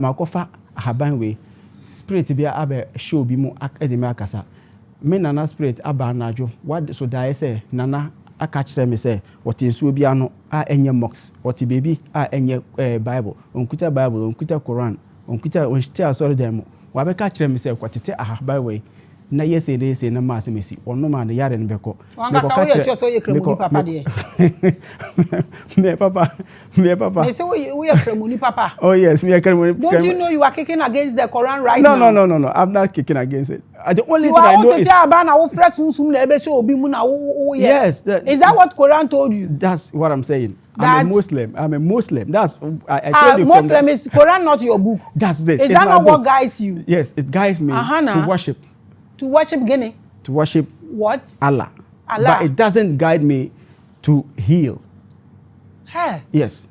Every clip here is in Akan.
makofa haban we spirit bia abe show bi mu edeme akasa me nana spirit aba najo what so die say nana aka kire me say what nsuo bia no a enye mox what baby a enye bible onkuta bible onkuta quran onkuta onhtia sorry dem wa be ka kire me say kwatete ahaban we na yese de se na ma semesi ono ma na yare nbeko wanga sa wo ye sure so ye kremuni papa de me papa they say we ye kremuni papa oh yes me kremuni. Don't you know you are kicking against the Quran right now? No, I'm not kicking against it. The only you thing I know is yes. Is that what Quran told you? That's what I'm saying. I'm a Muslim. That's I told you. Muslim is Quran not your book. That's it. Is that not what guides you? Yes, it guides me to worship. To worship Guinea? To worship what? Allah. But it doesn't guide me to heal. Hey. Yes.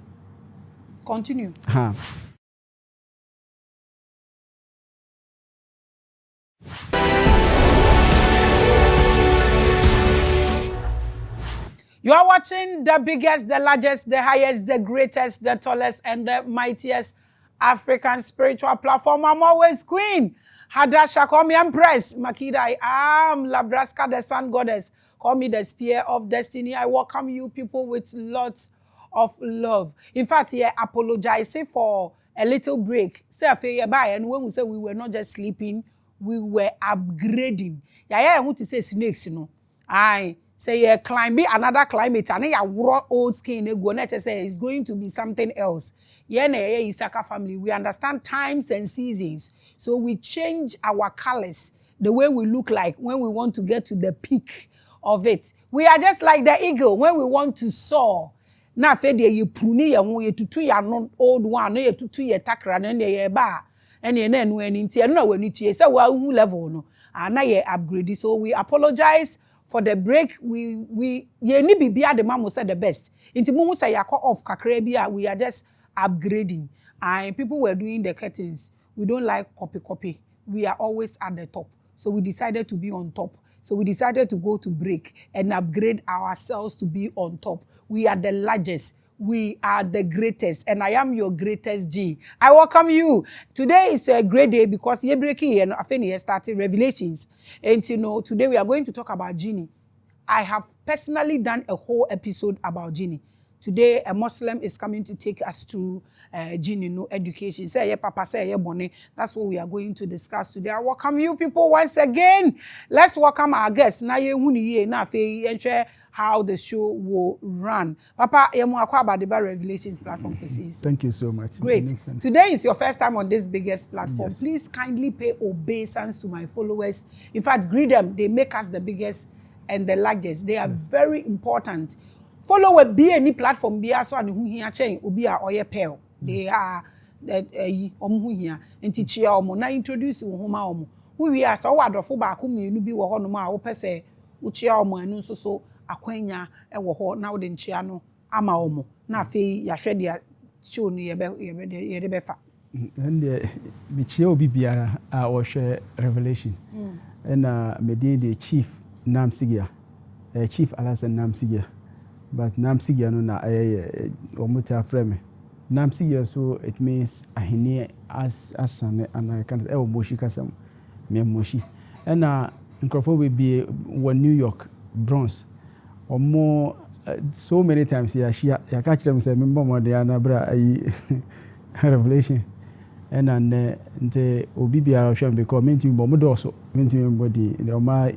Continue. You are watching the biggest, the largest, the highest, the greatest, the tallest, and the mightiest African spiritual platform. I'm always Queen Hadasha. Call me Empress Makida. I am Labraska, the Sun Goddess. Call me the Spear of Destiny. I welcome you people with lots of love. In fact, I apologize for a little break. And when we say we were not just sleeping, we were upgrading. I want to say snakes, you know. I say climbing another climate and raw old skin go net say it's going to be something else. Isaka family, we understand times and seasons. So we change our colors, the way we look like when we want to get to the peak of it. We are just like the eagle when we want to soar. Na fede ye pruni ya ho ye tutu ya no old one no ye tutu ye takra na ye ba ene na enu eni nti eno na wani tie say wa hu level no na ye upgrade. So we apologize for the break. We ye ni bibia the mama said the best nti mu say yakọ off kakra bia we are just upgrading and people were doing the curtains. We don't like copy. We are always at the top, so we decided to be on top. So we decided to go to break and upgrade ourselves to be on top. We are the largest. We are the greatest. And I am your greatest G. I welcome you. Today is a great day because you're breaking and I think you're starting Revelations. And you know, today we are going to talk about JINNI. I have personally done a whole episode about JINNI. Today, a Muslim is coming to take us through JINNI, no education. Say, yeah, Papa, say, yeah, Bonnie. That's what we are going to discuss today. I welcome you people once again. Let's welcome our guests. Na ye huni ye na fe ensure how the show will run. Papa, you mo akwa about the Revelations platform. Thank you so much. Great. Today is your first time on this biggest platform. Yes. Please kindly pay obeisance to my followers. In fact, greet them. They make us the biggest and the largest. They are very important. Follow be any platform be so and who here chain obi a oye pel. They are who here nti chia omo na introduce wo homa omo. Who we are so wadofo ba ko mienu bi wo ho no ma wo pese wo chia omo anu so akwanya e wo ho na wo de nchia no ama omo. Na afei ya hwe de show no ye de be fa. And me chia obi biara a wo hwe Revelation. And me dey chief Namsigiya. Chief Alasan Namsigiya. But Namsigiya no na omuta frame. Namsigiya so it means ahini as an and I can say moshi kasam me moshi. And nkrofo we be New York Bronx. Omo so many times ya catch them say member mo dey na bra Revelation. And nte obi bia hwam because mentim bo modoso mentim body the ma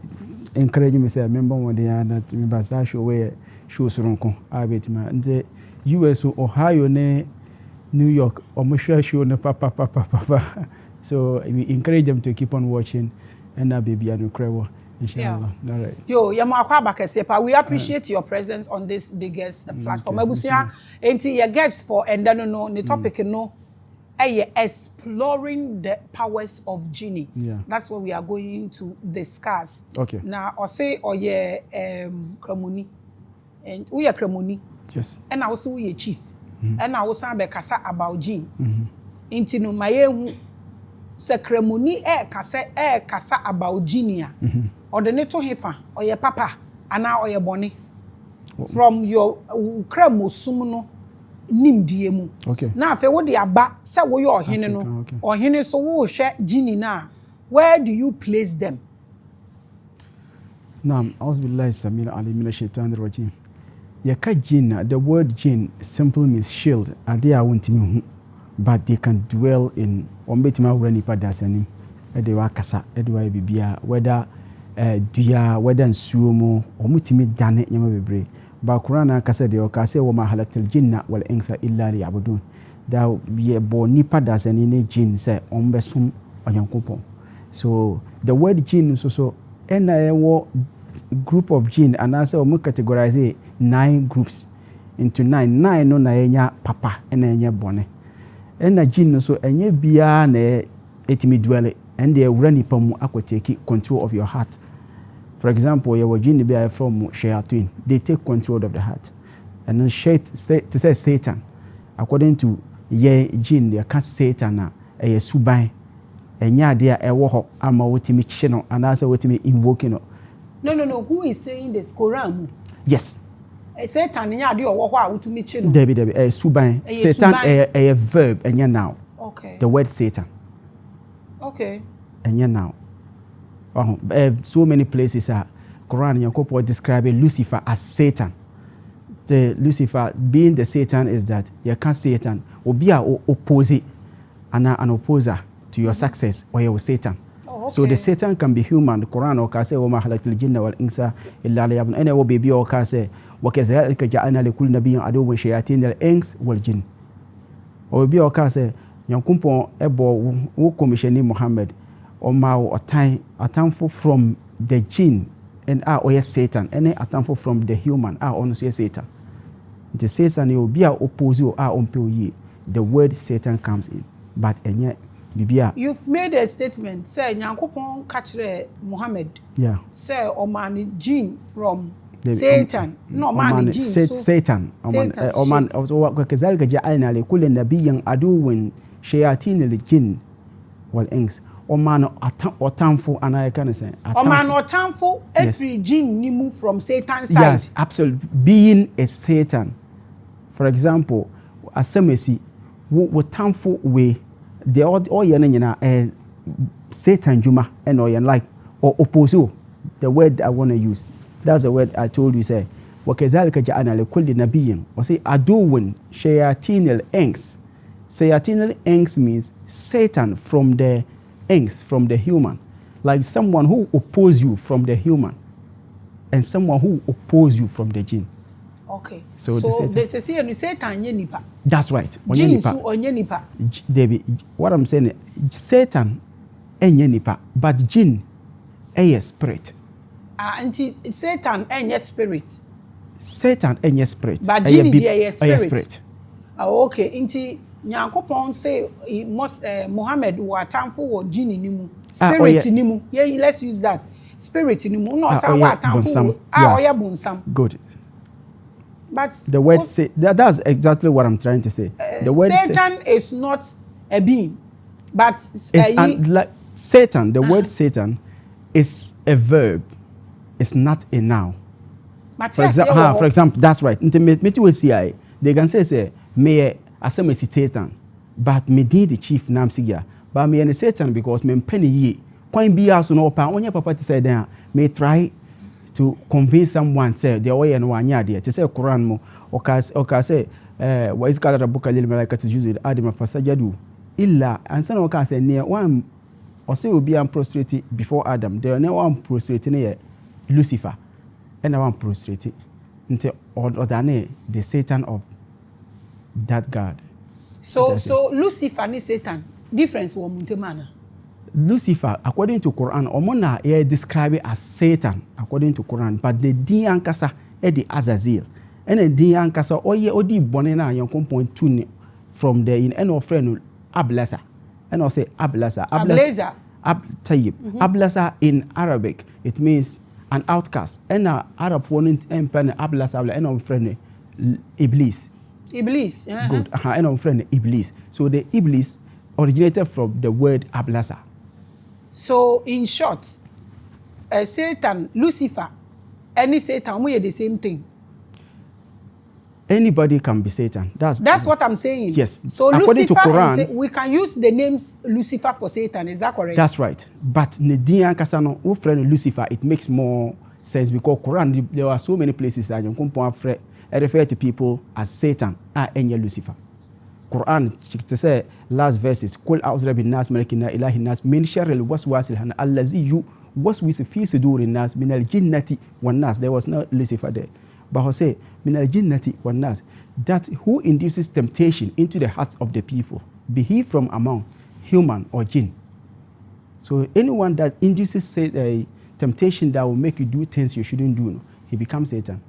encourage me say member one day that me basa show we show soronko abetima nte US Ohio ne New York omo show ne papa so we encourage them to keep on watching and na baby anu krewo inshallah. All right. Yo yamo akwa bakese we appreciate your presence on this biggest platform. Abusia enti your guests for and no the topic no exploring the powers of JINNI. Yeah. That's what we are going to discuss. Okay. Now, or say, or ye kremoni, and we are kremoni. Yes. And I also we chief. And I was be kasa about JINNI. Inti no maye se kremoni kasa about JINNI. Or the neto hefa or ye papa ana or ye boni. From your kremo sumuno. nimdie mu. Okay. Na afa wo de aba se wo ye ohene no. Ohene so wo hwe JINNI na. Where do you place them? Naam, auzubillahi samil alim minash shaitanir rajim. Yaka jinn, the word jinn simply means shield. Ade a wontimi hu, but they can dwell in ombetima wura nipa dasanim. Ede wa kasa, ede wa bibia, whether duya, whether nsuo mu, omutimi dane nyama bebre. Ba Qur'an kasa de okase wa ma halaktil jinna wal insa illa liya'budun. Da ye bo nipa dasani ne jinn se ombesum onyankopon. So the word jinn so NIO group of jinn and also we categorize 9 groups into 9 no na enya papa na enya bone na jinn so enye bia na etimi dwele and they run nipa mu akoteki control of your heart. For example, your jinn be from shayatin, they take control of the heart. And then to say Satan, according to ye jinn, they can't Satan na e suban enya dia ewo ho ama wotimi chino and also wotimi invoking. No. Who is saying this? Quran? Yes. Satan nya dia owo ho a wotimi chino. Debi suban. Satan a verb enya now. Okay. The word Satan. Okay. Enya now. So many places are Quran Yakobo describing Lucifer as Satan. The Lucifer being the Satan is that you can't Satan or be an opposite and an opposer to your success or your Satan. Oh, okay. So the Satan can be human. The Quran or kase wa ma halaktil jinna wal insa illa liya'budun. Ene wo baby or kase wa kazalika ja'alna li kulli nabiyyin aduwwan shayatin al ins wal jinn. O baby or kase yankumpo ebo wo commissioni Muhammad o ma o atamfo from the jinn and or Satan. Ene atamfo from the human on Satan. The Satan you be oppose or onpe the word Satan comes in. But enye bibia you've made a statement say nyankopon ka kire Muhammad say o man jinn from Satan no man jinn so Satan o man kazalika ja'alna li kulli nabiyyin aduwwan shayatin al jinn wal ins o man otamfo anayeka say o man otamfo every jinn ni move from Satan's side. Yes, absolutely. Being a Satan, for example, asemesi wo tamfo we the all nyina Satan juma and or like or oppose the word I want to use. That's the word I told you say wa kazalika ja'ana li kulli nabiyyin or say aduwwan shayatin al ins. Shayatin al ins means Satan from the ins, from the human, like someone who oppose you from the human and someone who oppose you from the jinn. Okay. So they say Satan nye nipa. That's right. Jinn su onye nipa. Debbie, what I'm saying, Satan enye nipa, but jinn a spirit. Anti Satan enye spirit. Satan enye spirit. But jinn dey spirit. Okay. Inti nyankopon say must Muhammad wa tamfo wo jinn ni mu. Spirit ni mu. Yeah, let's use that. Spirit ni mu. No say wa tamfo. Oya bunsam. Good. But the word say that's exactly what I'm trying to say. The word Satan is not a being, but like Satan. The word Satan is a verb. It's not a noun. For example, that's right. They can say me asemesi Satan, but me did the chief Namsigiya. But me and Satan because me penny ye. Coin be also no pa. When your papa to say there, may try to convince someone say the way and one year to say Quran mo or say wa is qala rabbuka lil malaikati isjudu adama fasajadu illa and son of say near one or say will be prostrate before Adam. There no one prostrate near Lucifer and one prostrate until or the Satan of that God. So Lucifer and Satan difference wo muntemana. Lucifer, according to Quran, omona described as Satan, according to Quran, but the din ankasa the Azazel. And the din ankasa odi bonena yon point two from the in any friend Ablasa. And I say Ablasa. Ablasa in Arabic, it means an outcast. And Arab one and Ablasa and friend Iblis. Iblis. Good. And friend Iblis. So the Iblis originated from the word Ablasa. So in short, Satan, Lucifer, any Satan, we are the same thing. Anybody can be Satan. That's what I'm saying. Yes. So according Lucifer, to Quran, we can use the names Lucifer for Satan. Is that correct? That's right. But Nedian Kasano, who friend Lucifer, it makes more sense because Quran, there are so many places that you can refer to people as Satan and Lucifer. Quran, to say last verses, Kul a'udhu bin nas malikina ilahi nas min sharril waswasil hana allazi waswisu fi sudurin nas min al jinnati wan nas. There was no Lucifer there. But Jose, min al jinnati wan nas, that who induces temptation into the hearts of the people, be he from among human or jinn. So anyone that induces a temptation that will make you do things you shouldn't do, he becomes Satan,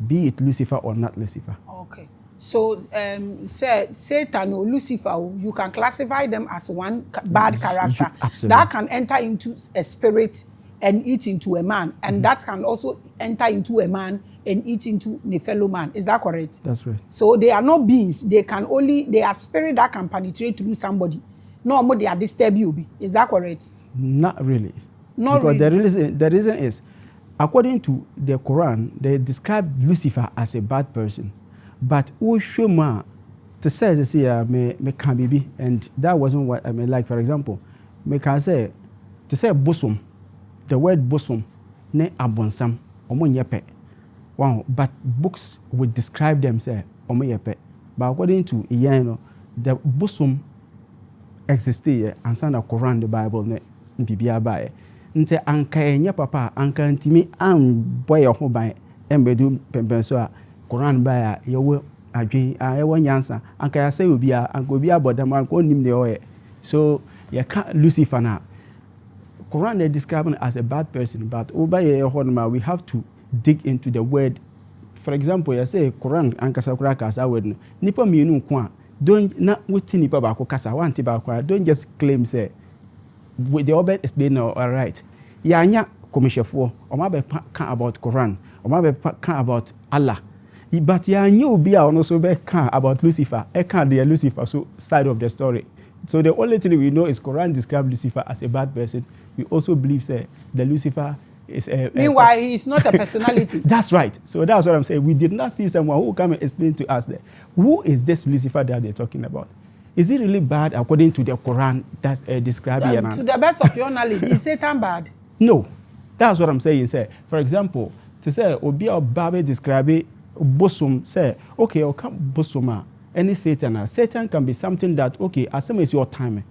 be it Lucifer or not Lucifer. Okay. So, Satan or Lucifer, you can classify them as one bad character that can enter into a spirit and eat into a man, and that can also enter into a man and eat into a fellow man. Is that correct? That's right. So they are not beings. They are spirit that can penetrate through somebody. No more they are disturb you. Is that correct? Not really. Not because really. The reason is, according to the Quran, they describe Lucifer as a bad person. But Ushuma, to say me can be, and that wasn't what I mean. Like for example, me can say to say bosom, the word bosom, ne abonsam, omonyepe. Wow, but books would describe them say omonyepe. But according to Iyano, the bosom existed and send a Quran, the Bible, ne bibia bae. Nte anka enye papa anka ntimi am boy ho ban embedu pempenso Quran ba yewo adwen yewo nyansa anka ya say obi anka obi abodam anka onim ne oye. So you can't Lucifer na Quran they describe him as a bad person, but over here we have to dig into the word. For example, you say Quran anka sakura kasa word nipa mienu nko a don't na wuti nipa ba ko kasa wanti ba ko don't just claim say with the other explain all right. Yanya komishefo oma be kan about Quran, oma be kan about Allah. But yanya obi a ono so be kan about Lucifer. E kan the Lucifer so side of the story. So the only thing we know is Quran describes Lucifer as a bad person. We also believe say the Lucifer is meanwhile he is not a personality. That's right. So that's what I'm saying. We did not see someone who come and explain to us that who is this Lucifer that they're talking about. Is it really bad according to the Quran that's describing? To the best of your knowledge, is Satan bad? No. That's what I'm saying. Say, for example, to say, Obi or Babe describe bosom, say, okay, or come bosoma, any Satan. Satan can be something that, okay, as soon as your time.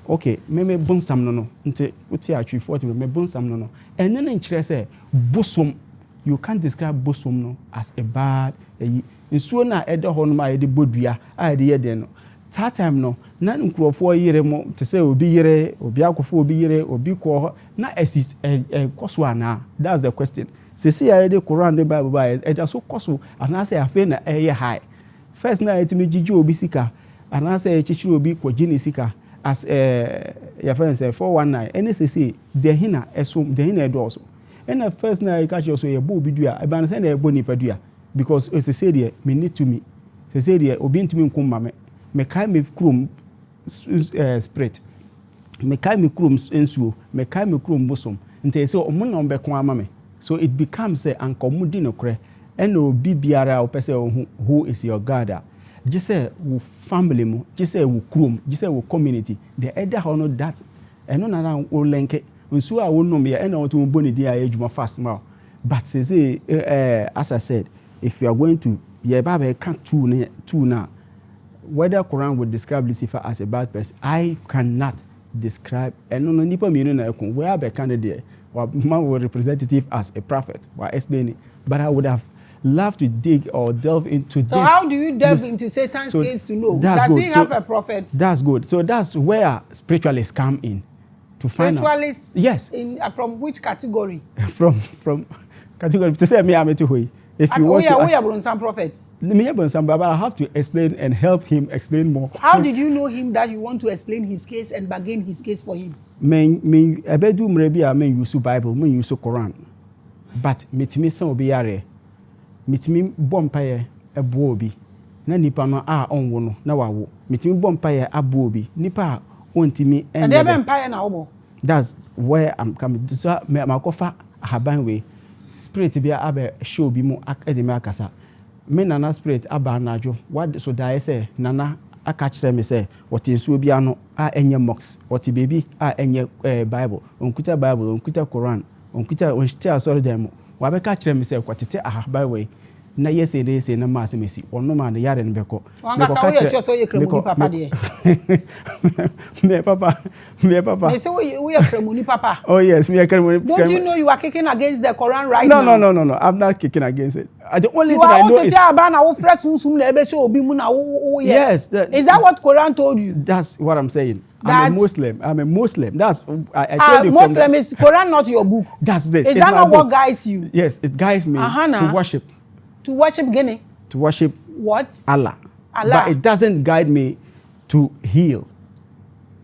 Okay, me bun sam no. Nte, uti actually 40, me bun sam no. And then in say, bosom, you can't describe bosom no as a bad. In so na edo honma ede bodua, a ede ye den no. That time no na nkrofo yire mo to say obi yire obi akofo obi yire obi ko na exist koso ana. That's the question. See I the Quran the Bible by e just so koso ana say afa na eye high. First na etimi gigi obi sika ana say chichiri obi ko JINNI sika as your friend say 419 any say the hina esum the hina do also. And the first na you catch you so ye bo obi dua e ban say na e bo nipa dua because as say there me need to me. Say there obi ntimi nkum mame me kai me krum spirit me kai me krum ensuo me kai me krum bosom nte say omo na ombeko ama me so it becomes say ankomu di no kre ena obi biara o pese who is your god just say wo family mo just say wo krum just say wo community the elder ho no that eno na wo lenke nsuo a wo nom ye ena wo to boni di adwuma fast ma but say as I said if you are going to ye ba be kan two na whether Quran would describe Lucifer as a bad person, I cannot describe. And no nipa me no where be candidate or man representative as a prophet or explaining. But I would have loved to dig or delve into this. So how do you delve into Satan's case to know? Does he have a prophet? That's good. So that's where spiritualists come in to find spiritualists? Out. Yes. From which category? From category. To say me I'm to who. If you want to some prophet. But I have to explain and help him explain more. How did you know him that you want to explain his case and bargain his case for him? Me ebedu mrebi a me use Bible, me use Quran. But metimi san obi yare. Metimi bompaye ebo obi. Na nipa no a onwo no na wawo. Metimi bompaye abo obi. Nipa ontimi and dey bompaye na obo. That's where I'm coming. So me makofa haban we. Spirit be abe show bi mu akademi akasa me nana spirit aba najo what so die say nana aka kire me say what nsuo bia no a enye mox what baby a enye bible onkuta bible onkuta quran onkuta onhiti asori dem wa be ka kire me say kwatete ahaba we na yese dey say na ma asemesi ono ma na yare nbeko ka kire so ye kremuni papa de me papa me say we ye kremuni papa oh yes me kremuni. Don't you know you are kicking against the Quran right now? No, I'm not kicking against it. The only you thing I know is yes. Is that what Quran told you? That's what I'm saying. I'm a Muslim. That's I told you. Muslim is Quran not your book. That's this. Is that not what guides you? Yes, it guides me to worship. To worship Guinea? To worship what? Allah. But it doesn't guide me to heal.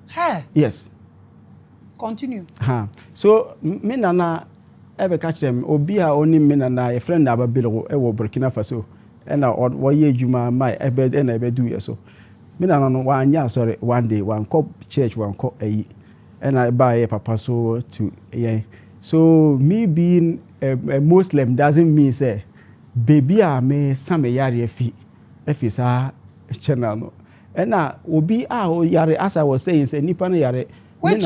Hey. Yes. Continue. So me nana ebe catch them obi a oni me nana a friend aba bilego e wo Burkina Faso e na wo ye adwuma mai ebe e na ebe do ye so me nana no wa anya sorry one day one cop church one cop e na ba ye papa so to so me being a Muslim doesn't mean say baby a me same yare efi sa channel no e na obi a o yare as I was saying say nipa no yare. Which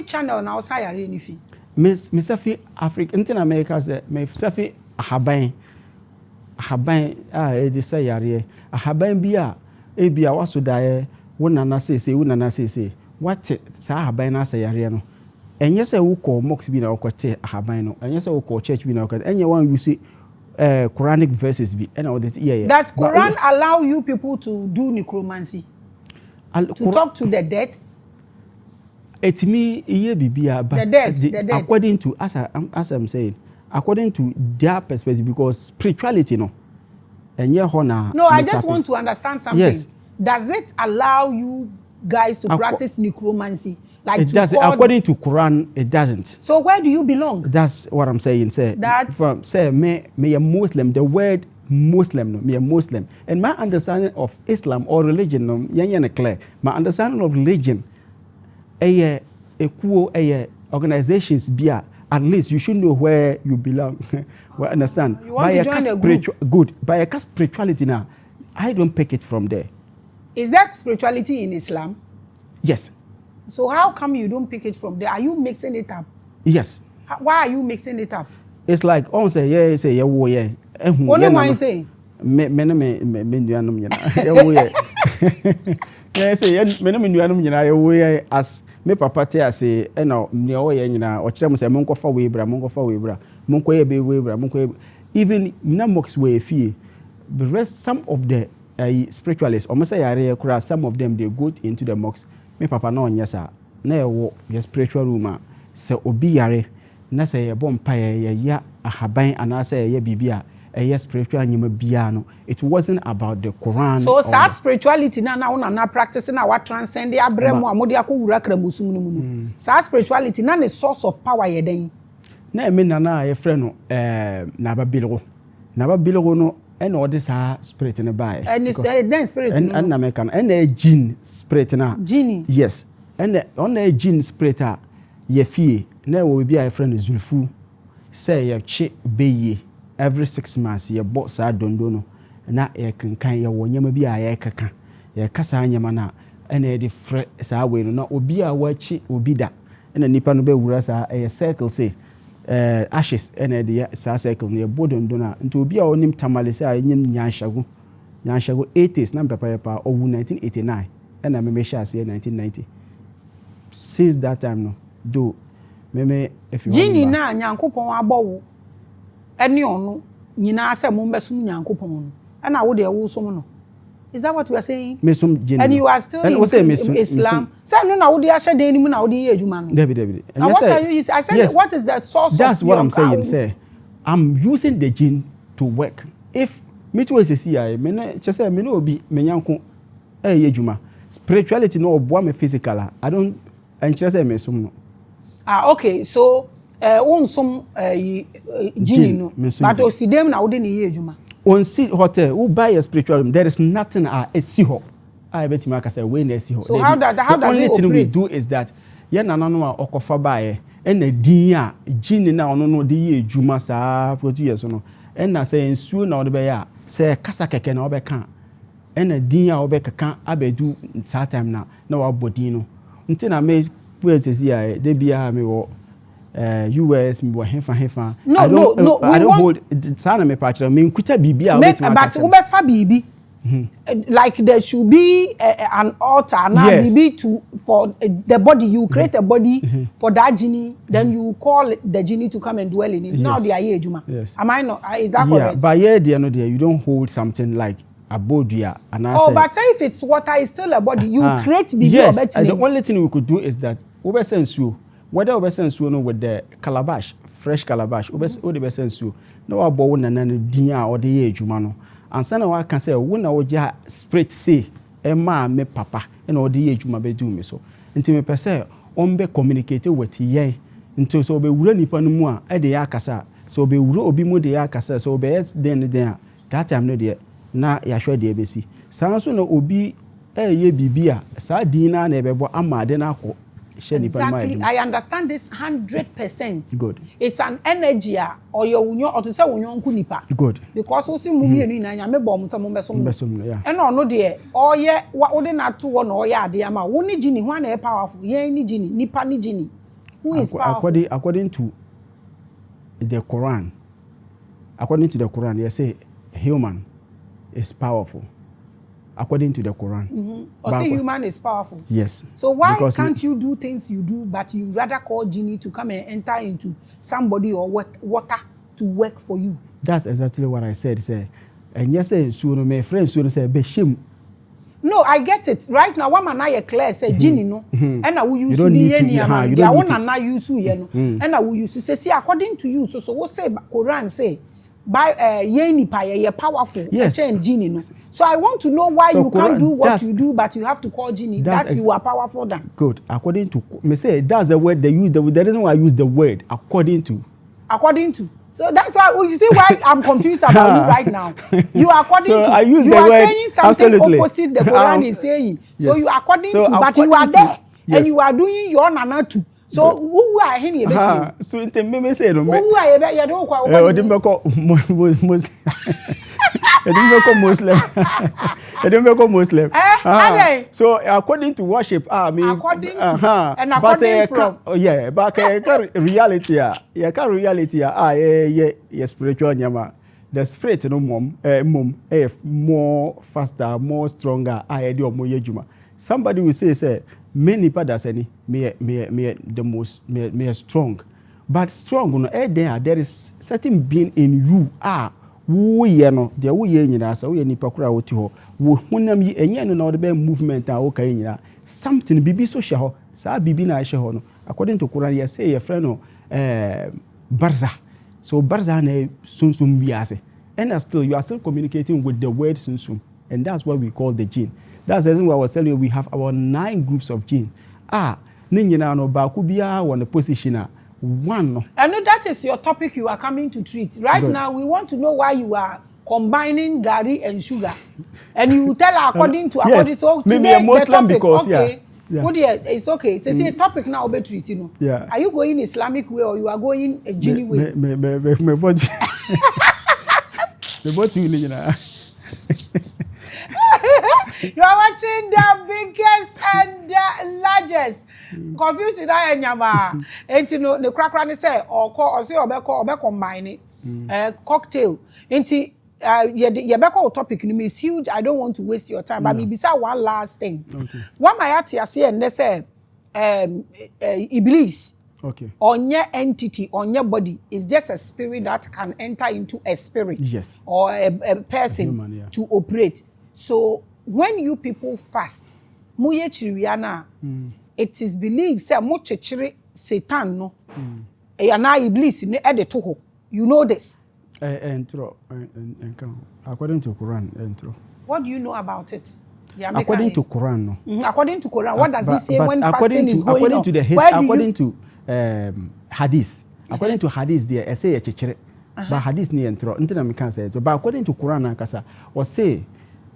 channel now say yare ni fi? Miss Safi Africa in America say me Safi ahaban e say yare ahaban bia e bia waso dae wonana say what sa ahaban na say yare no enye say wo call mox bi na wo kwete ahaban no enye say wo call church bi na wo kwete enye one you see Quranic verses bi and all this Does Quran allow you people to do necromancy? To talk to the dead? It me bibia but the dead. According to as I'm saying, according to their perspective, because spirituality no I just want to understand something. Yes. Does it allow you guys to practice necromancy? Like it does. According to Quran, it doesn't. So where do you belong? That's what I'm saying. Say me a Muslim. The word Muslim no, me a Muslim. And my understanding of Islam or religion no, clear. My understanding of religion. Organizations bia at least you should know where you belong. Well, understand? You want to join a group? Good. By a spirituality now, I don't pick it from there. Is that spirituality in Islam? Yes. So how come you don't pick it from there? Are you mixing it up? Yes. Why are you mixing it up? It's like on say wo yeah. What am I saying? Me nuanom nyina. Wo yeah. Yeah say me nuanom nyina wo yeah as me papa te ase e na ne o ye nyina o kire mo se monko fa we bra monko ye be we bra monko even na mox we fie the rest some of the spiritualists o mo say yare kura some of them they go into the mox me papa na onye sa na ye wo your spiritual room se obi yare na se ye bompa ye ya ahaban ana se ye bibia spiritual nyima bia no it wasn't about the Quran. So sa spirituality na na practicing our transcend abremu amodi akowura kramusum no mu. Sa spirituality na the source of power ye den. Na me na ye frɛ no na ba bilgo no and all this spirit in the by. And then spirit and American and a jinn spirit na. JINNI. Yes. And on a jinn spirit ye fie na wo bi a friend Zulfu say ye che beye every 6 months ye bo sa dondo no na ye kankan ye wo nyama bi a ye kaka ye kasa nyama na na ye de fre sa we no na obi a wachi obi da na nipa no be wura sa ye circle say ashes na de sa circle no ye bo dondo na nti obi a onim tamale say nyem nyanshago 80s na papa ye pa owu 1989 na me sha say 1990 since that time no do me if you JINNI na nyankopon abowo eni onu nyina ase mo mbesum nyankopon no na wo de wo som no. Is that what you are saying? Mesum JINNI. And you are still in Islam. Say no na wo de ahye den ni mu na wo de ye adwuma no. David. And what are you I said yes. What is the source that's of what I'm saying say I'm using the jinn to work. If me to see me na say me no obi me nyanko ye adwuma spirituality no oboa me physical I don't and say mesum no. Okay, so some JINNI no, but osidem na wode ne ye adwuma. On see hotel, who buy a spiritual room, there is nothing a see ho. I bet you say when they see ho. So how does it operate? The only thing we do is that ye na no okofa buy and the JINNI na ono no de ye adwuma sa for 2 years no. And na say nsuo na wode be ya say kasa keke na obeka ena din a obeka abedu that time na wa body no nti na me kwesesi ya de bia me wo US me wo hefa no I don't hold sana me patch me nkuta bibia but we fa bibi like there should be an altar now bibi to for the body. You create a body for that jinni, then you call the jinni to come and dwell in it. Now they are here Juma. Am I not, is that correct? But yeah there no there you don't hold something like a body and I but say if it's water, it's still a body. You create bibi. Yes, the only thing we could do is that obesensu whether obesensu no with the calabash, fresh calabash obesensu no abo na na din a ode ye adwuma no ansa na wa kan say wo na wo ja spirit say ma me papa na ode ye adwuma be do me so nti me pese on be communicate with yen nti so be wura nipa no mu a e de ya akasa so be wura obi mu de ya akasa so be den that time no de na ya hwe de be si san so na obi ye bibia sa din na na ebebo amade na akọ. Exactly, I understand this 100%. Good. It's an energy or your union or to say union kunipa. Good. Because we see mummy and na me bom some mesom. Yeah. And no dear. Oh yeah, what would not two one or yeah, dear ma. Woni jinni one a powerful. Ye ni jinni, nipa ni jinni. Who is powerful? According to the Quran. According to the Quran, they say human is powerful. According to the Quran. Or say human is powerful. Yes. So why can't you do things you do, but you rather call jinni to come and enter into somebody or water to work for you? That's exactly what I said. Say, and yes, soon my friends soon say be shame. No, I get it. Right now, one man I clear say jinni no, and I will use to be any man. I want to use you, and I will use to say according to you. So what say Quran say? By yeni pa ye powerful. Yes. Jinni no. So I want to know why you can't do what you do, but you have to call jinni that you are powerful than. Good. According to me say that's the word they use. The reason why I use the word according to. According to. So that's why you see why I'm confused about you right now. You are according so to. I use you the are word, saying something absolutely. Opposite the Quran is saying. Yes. So you are according so to, but you are there and you are doing your nana too. So but, who are him you be so in me say no. Who are you be you don't kwa. Muslim. Muslim. So according to worship, I mean according to and according from but reality yeah spiritual nyama. The spirit no mom more faster, more stronger. Somebody will say many padas any me the most me strong. But strong no there is certain being in you wo ye no de wo ye nyina sa wo ye nipa kura wo ti ho wo hunam yi enye no na wo de be movement a wo kan nyina something bibi so hye ho sa bibi na hye ho no according to Quran you say your friend no barza so barza na sunsum biase and still you are still communicating with the word sunsum and that's what we call the jinn. That's the reason why I was telling you we have our 9 groups of jinn ni nyina no ba ku bia won the position one. I know that is your topic you are coming to treat. Right Good. Now, we want to know why you are combining gari and sugar. And you tell according to yes. So maybe today, a Muslim the topic, because, okay. Yeah. Good, it's okay. It's a topic now, be treating. You know. Yeah. Are you going Islamic way or you are going a jinni way? Me body. The body, you know. You are watching the biggest and the largest. Confusion I nyama. Enti no ne krakra ne say or say obe combine cocktail. Enti ye beko topic no is huge. I don't want to waste your time. But me bisa one last thing. Okay. What my ati say and they say Iblis. Okay. On your entity, on your body is just a spirit that can enter into a spirit. Yes. Or a person human, to operate. So when you people fast, muye chiriana, it is believed say mo chechire Satan no. Na Iblis ne ede to ho. You know this. According to Quran, entro. What do you know about it? According to Quran, no. According to Quran, what does it say when fasting is going according on? To the according to Hadith. According to Hadith, there I say chechire. But Hadith ni entro. Ntina me can say it. But according to Quran, akasa was say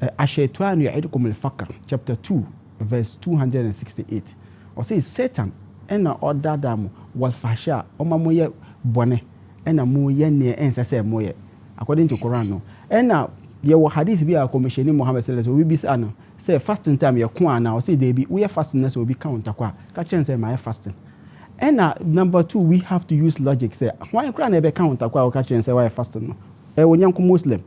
Ashaitanu ya'idukum al-faqr, chapter 2, verse 268. Or say Satan ena order dam wal fasha oma moye bone ena moye ne ensa say moye according to Quran no ena there were hadith be a commission Muhammad sallallahu alaihi wasallam say fasting time you kwa na o say dey be we fasting na so be count akwa ka chen say my fasting and number 2 we have to use logic say why kra na be count akwa o ka chen say why fasting no e wonyanko muslim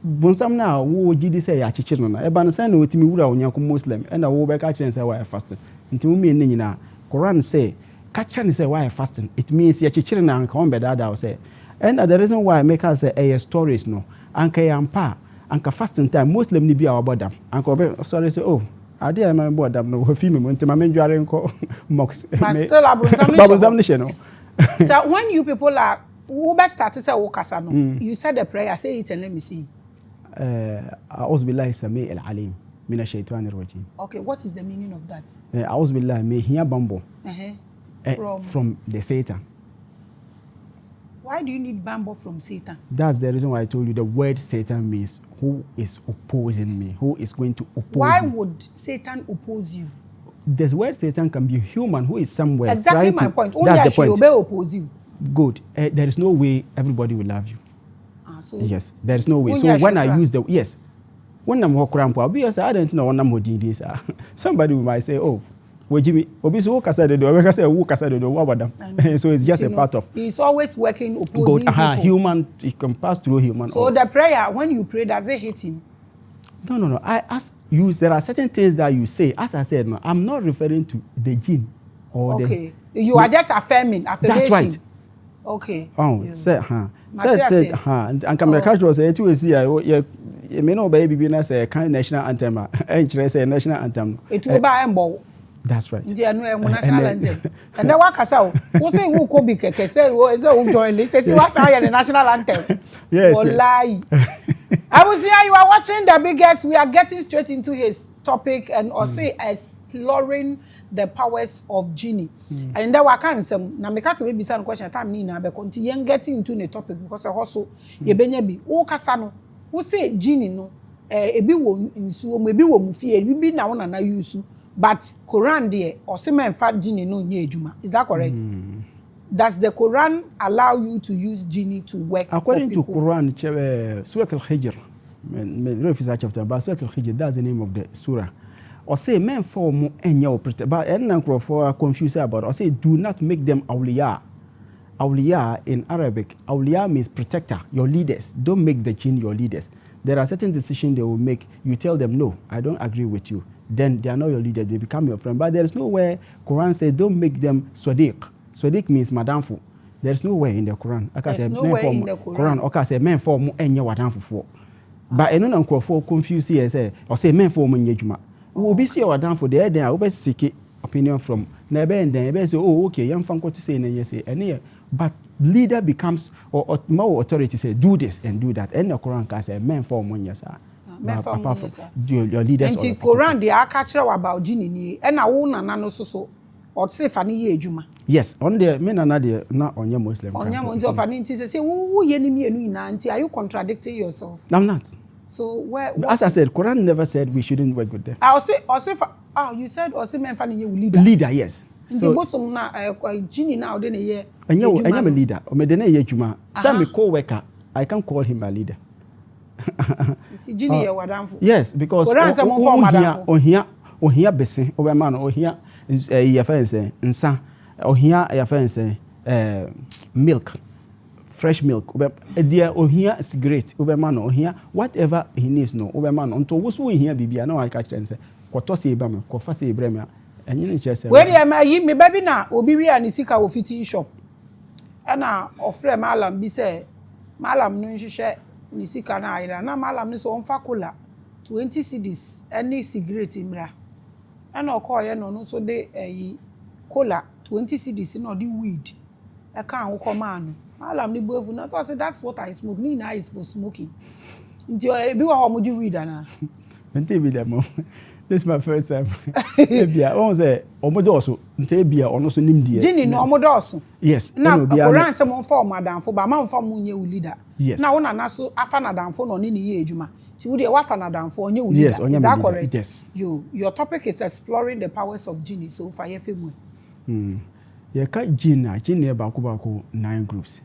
bonsam na wo gidi say ya chichir no na e ban say na otimi wura wonyanko muslim and wo be ka chen say why fasting nti wo me nyina Quran say ka chen say why fasting it means ya chichir na anka on be dada say and the reason why I make us say stories no anka yampa anka fasting time muslim ni bia wabodam anka obe sorry say oh ade am bodam no ho fi me nti ma menjuare nko mox but still abunzam no so when you people are who best started say wokasa no you said the prayer say it and let me see a'udhu billahi sami'il alim minash shaitanir rajim. Okay, what is the meaning of that? A'udhu billahi me here bambo from the Satan. Why do you need bamboo from Satan? That's the reason why I told you the word Satan means who is opposing me, who is going to oppose Why me. would Satan oppose you? The word Satan can be human who is somewhere. Exactly my point. That's the point. Oppose you. Good. There is no way everybody will love you. So yes, there is no way. So when I use the when I'm walking around, I don't know what I'm doing this. Somebody might say, oh. So it's just a part of. He's always working opposing people. Human, it can pass through human. So the prayer, when you pray, does it hit him? No. I ask you. There are certain things that you say. As I said, no, I'm not referring to the jinn or okay. You are just affirming. That's right. Okay. Oh, said, and Kamera was say to see, you may know baby be a kind national anthem. And say national anthem. It will buy a That's right. Yeah, no, national anthem. And then what Kasau? Who say who could be keke? Say who join it? Say what's the national anthem? Yes. Lie. I was here. You are watching the biggest. We are getting straight into his topic and also exploring the powers of JINNI. And then what can some? Now, because we be some question time ni na be continue getting into the topic because also ye benye bi. Who kasano? Who say JINNI no? Ebi wo nsuo, ebi wo mufie, ebi bi na wona na yusu. But Quran there, or semen fat JINNI no nye ejuma. Is that correct? Does the Quran allow you to use JINNI to work? According to Quran, Surah Al-Hijr, chapter, but Surah Al-Hijr, that's the name of the surah. Or say men form enyo protect, but for confused about. Or say do not make them awliya. Awliya in Arabic, awliya means protector, your leaders. Don't make the jinn your leaders. There are certain decisions they will make. You tell them no, I don't agree with you. Then they are not your leader, they become your friend. But there is nowhere Quran says don't make them swadiq. Swadiq means madamfu. There is nowhere in the Quran. There's nowhere in the Quran. Okay, say men for mu enye wadamfu for. But eno na nkrofo confuse here say or say men for mu enye juma. We will be see wadamfu there then I will seek opinion from na be and then say oh okay, yam fan to say na yes say any but leader becomes or more authority say do this and do that. And the Quran can say men for mu enye sa. Apart from your leaders. And the Quran, they are catching about JINNI, and I won't know so or say funny ye juma. Yes, on the men are not on your Muslim. On your Muslim, funny say, who ye enemy and are you contradicting yourself? I'm not. So where? As I said, Quran never said we shouldn't work with them. I'll say, you said, or say men funny you leader. Leader, yes. So both of now, JINNI now then a year. And you, I am a leader. Or me dene ye juma. Some co-worker, I can call him a leader. Yes, because on here bese over man or here is a fence nsa or here a fence milk, fresh milk dear or here is great over man or here whatever he needs no over man until who here bibia no I catch and say kwato se ibam kwafa se ibrem and you just say where am I me baby na obi we an sika wo fitting shop na ofre malam bi say malam no nhwehwe ni sika na ayira na malam ni so onfa kola 20 cedis any cigarette imra ana okoye no so de kola 20 cedis no the weed e kan wo koma no malam ni boefu na so say that's what I smoke ni na is for smoking nti bi wa ho ji weed ana nti bi dem this is my first time ebia won say omodoso nti ebia ono so nimdie JINNI no omodoso yes na Quran say mo for madamfo ba ma mfa mo nye ulida yes na wona na so afa na damfo no ni ye ejuma ti wo de wa fa na damfo onye ulida yes, is that correct? Yes. Your topic is exploring the powers of JINNI so fire femu yeah ka JINNI ba ko 9 groups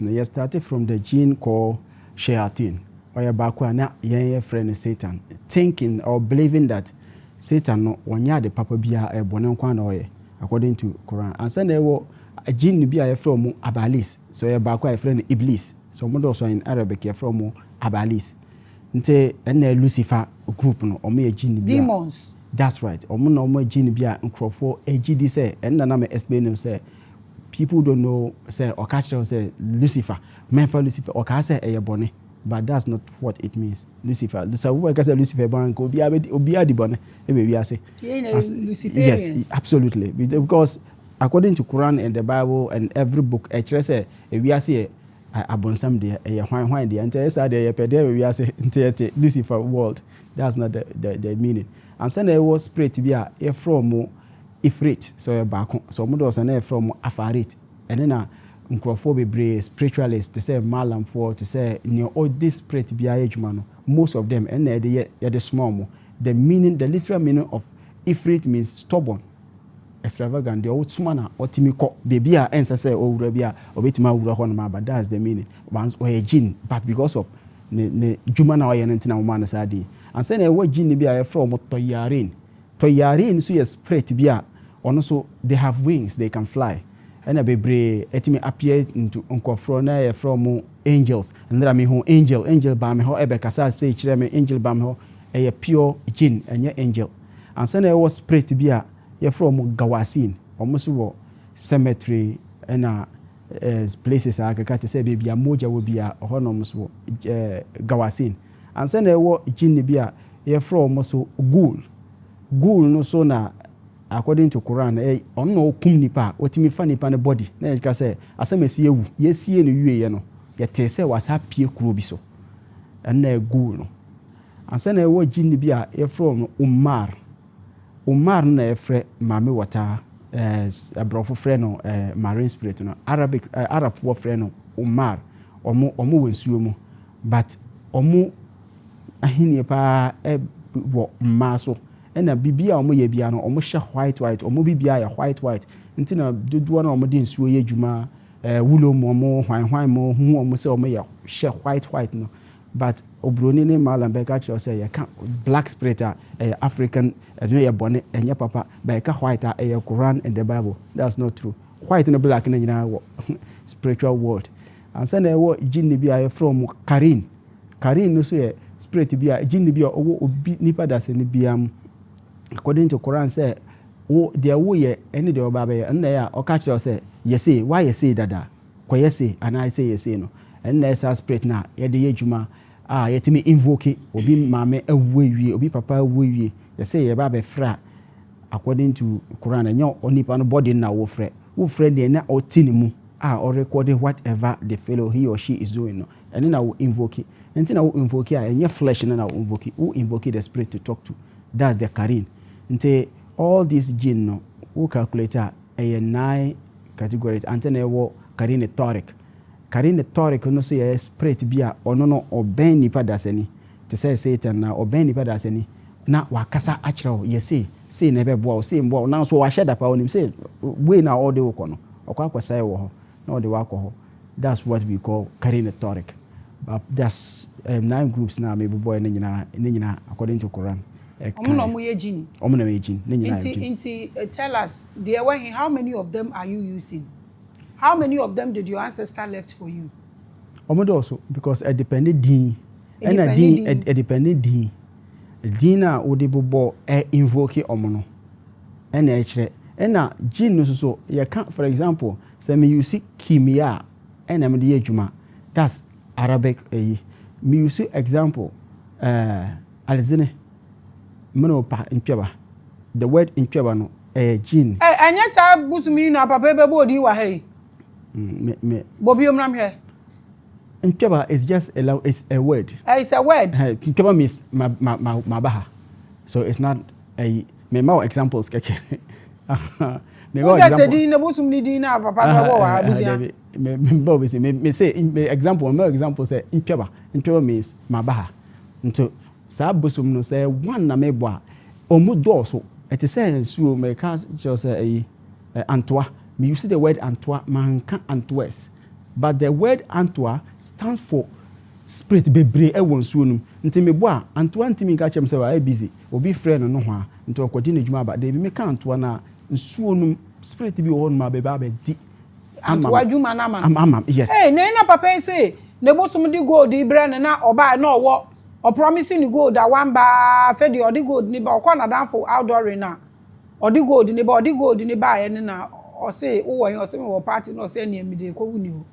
no you started from the jinn called shayateen or baako na yen friend Satan, thinking or believing that Satan no wanya de papa bia e bone nkwa na oye according to Quran. And say wo jinni bia from abalis, so ye baako friend iblis, so mo do so in Arabic ye from abalis. Nte ene Lucifer group no omo ye jinni bia demons. That's right. Omo no omo jinni bia nkrofo ejidi say enna na me explain say people don't know say or catch say Lucifer, men for Lucifer or ka say e bone, but that's not what it means. Lucifer, so we can say Lucifer ban ko obi adi bone e be we say Luciferians. Yes, absolutely, because according to Quran and the Bible and every book actually say we say abonsam de e hwan de ante say de pede we say ante Lucifer world. That's not the meaning. And say there was spirit bia e from Ifrit, so back so mo do so na from Afarit, and then nkrofo bebre spiritualists to say malam for to say all this spirit bia ejuma no, most of them and they the small mo. The meaning, the literal meaning of Ifrit means stubborn, extravagant. The old sumana otimi ko baby a ensa say owura bia obetima wura ho no, but that's the meaning. Once or a jinn, but because of ne juma na oye ntina mo man say dey. And say na what jinn bia from toyarin. Toyarin so yes spirit bia. Also, they have wings, they can fly. And a baby, etimi appear into unkofrona from angels. And there I mean, angel bam ho ebekasa say chireme angel bam ho a pure jinn and your angel. And then I was spirit to be a from Gawasin, almost cemetery and places I can say baby a moja will be a honors Gawasin. And then I was jinn be a from also ghoul no so na. According to Quran, on no kum nipa, otimi fa nipa ne body. Na you can say, asemesi ewu, yesie no wie no. Yete se was happy kuro bi so. And na ghoul no. And say na wo jinni bi a from Umar. Umar na efre Maame wata abrofo frɛ no marine spirit no. Arab wo frɛ no Umar. Omo wensuo mu. But omo ahini pa wo maso. Ena bibia omo ye bia no omo hye white omo bibia ya white ntina dodo na omo de nsuo ye dwuma wulo mo omo hwan mo hu omo se omo ye hye white no, but obroni ne malam be ka che say ye ka black spirit African no ye bone enye papa be ka white ye Quran and the Bible. That's not true. White and black na nyina spiritual world. And say na wo jinni bia from Karin no so ye spirit bia jinni bia obi nipa da se ni biam. According to Quran say there wo ye any de oba be and na o ka kire say yesi why yesi dada ko yesi and I say yesi no and na esa spirit na ye de yedwuma yetimi invoke obi maame awuwie obi papa awuwie yesi ye ba be fra according to Quran enyo onipa no body na wo frɛ de na otini mu or recording whatever the fellow he or she is doing no and na wo invoke nti na wo invoke enye flesh na wo invoke the spirit to talk to. That's the Karin. Nte all these jinn no who calculator a 9 categories antene wo Karin toric no so ye spirit bia ono no oben nipa dasani te say Satan na oben nipa dasani na wakasa achiro ye say na be boa say mboa na so wa sheda pa onim say we na all the wo no akwasai wo ho na de wa ho. That's what we call Karin toric. But that's 9 groups na me boy ne nyina according to Quran. Tell us, dear Wahi, how many of them are you using? How many of them did your ancestor left for you? Also, because a dependent din, and a dependent din. Dina Odibo invoke omono. And actually, and now jinn so you can't, for example, say me you see kimia and I'm the juma. That's Arabic music example. Alzine. Mono pa impeba. The word impeba no jinn. And yet I busumi na papa be body wa hey. Bobi omram here. Impeba is just a word. It's a word. Impeba means mabaha. So it's not a me more examples keke. Me more examples. Say na busumi di na papa bo wa busia. Me say example say impeba. Impeba means mabaha. Nto sa busum no say one na mebo a omu doso it say nsuo me ka just say antoa me use the word antoa manka antoes but the word antoa stands for spirit bebre e won suo num nti mebo a antoa ntimi nka chem se wa busy obi friend no ho a nti okodi na djuma ba de bi me ka antoa na nsuo num spirit bi wo no ma be ba di antoa djuma na ama yes na papa say ne bosum di gold ibre na oba na owo o promising ni gold a one ba fe di odi gold ni ba okọ na danfo outdoor na odi gold ni ba ye na o say wo yin o say me wo party no say na mi de ko wuni o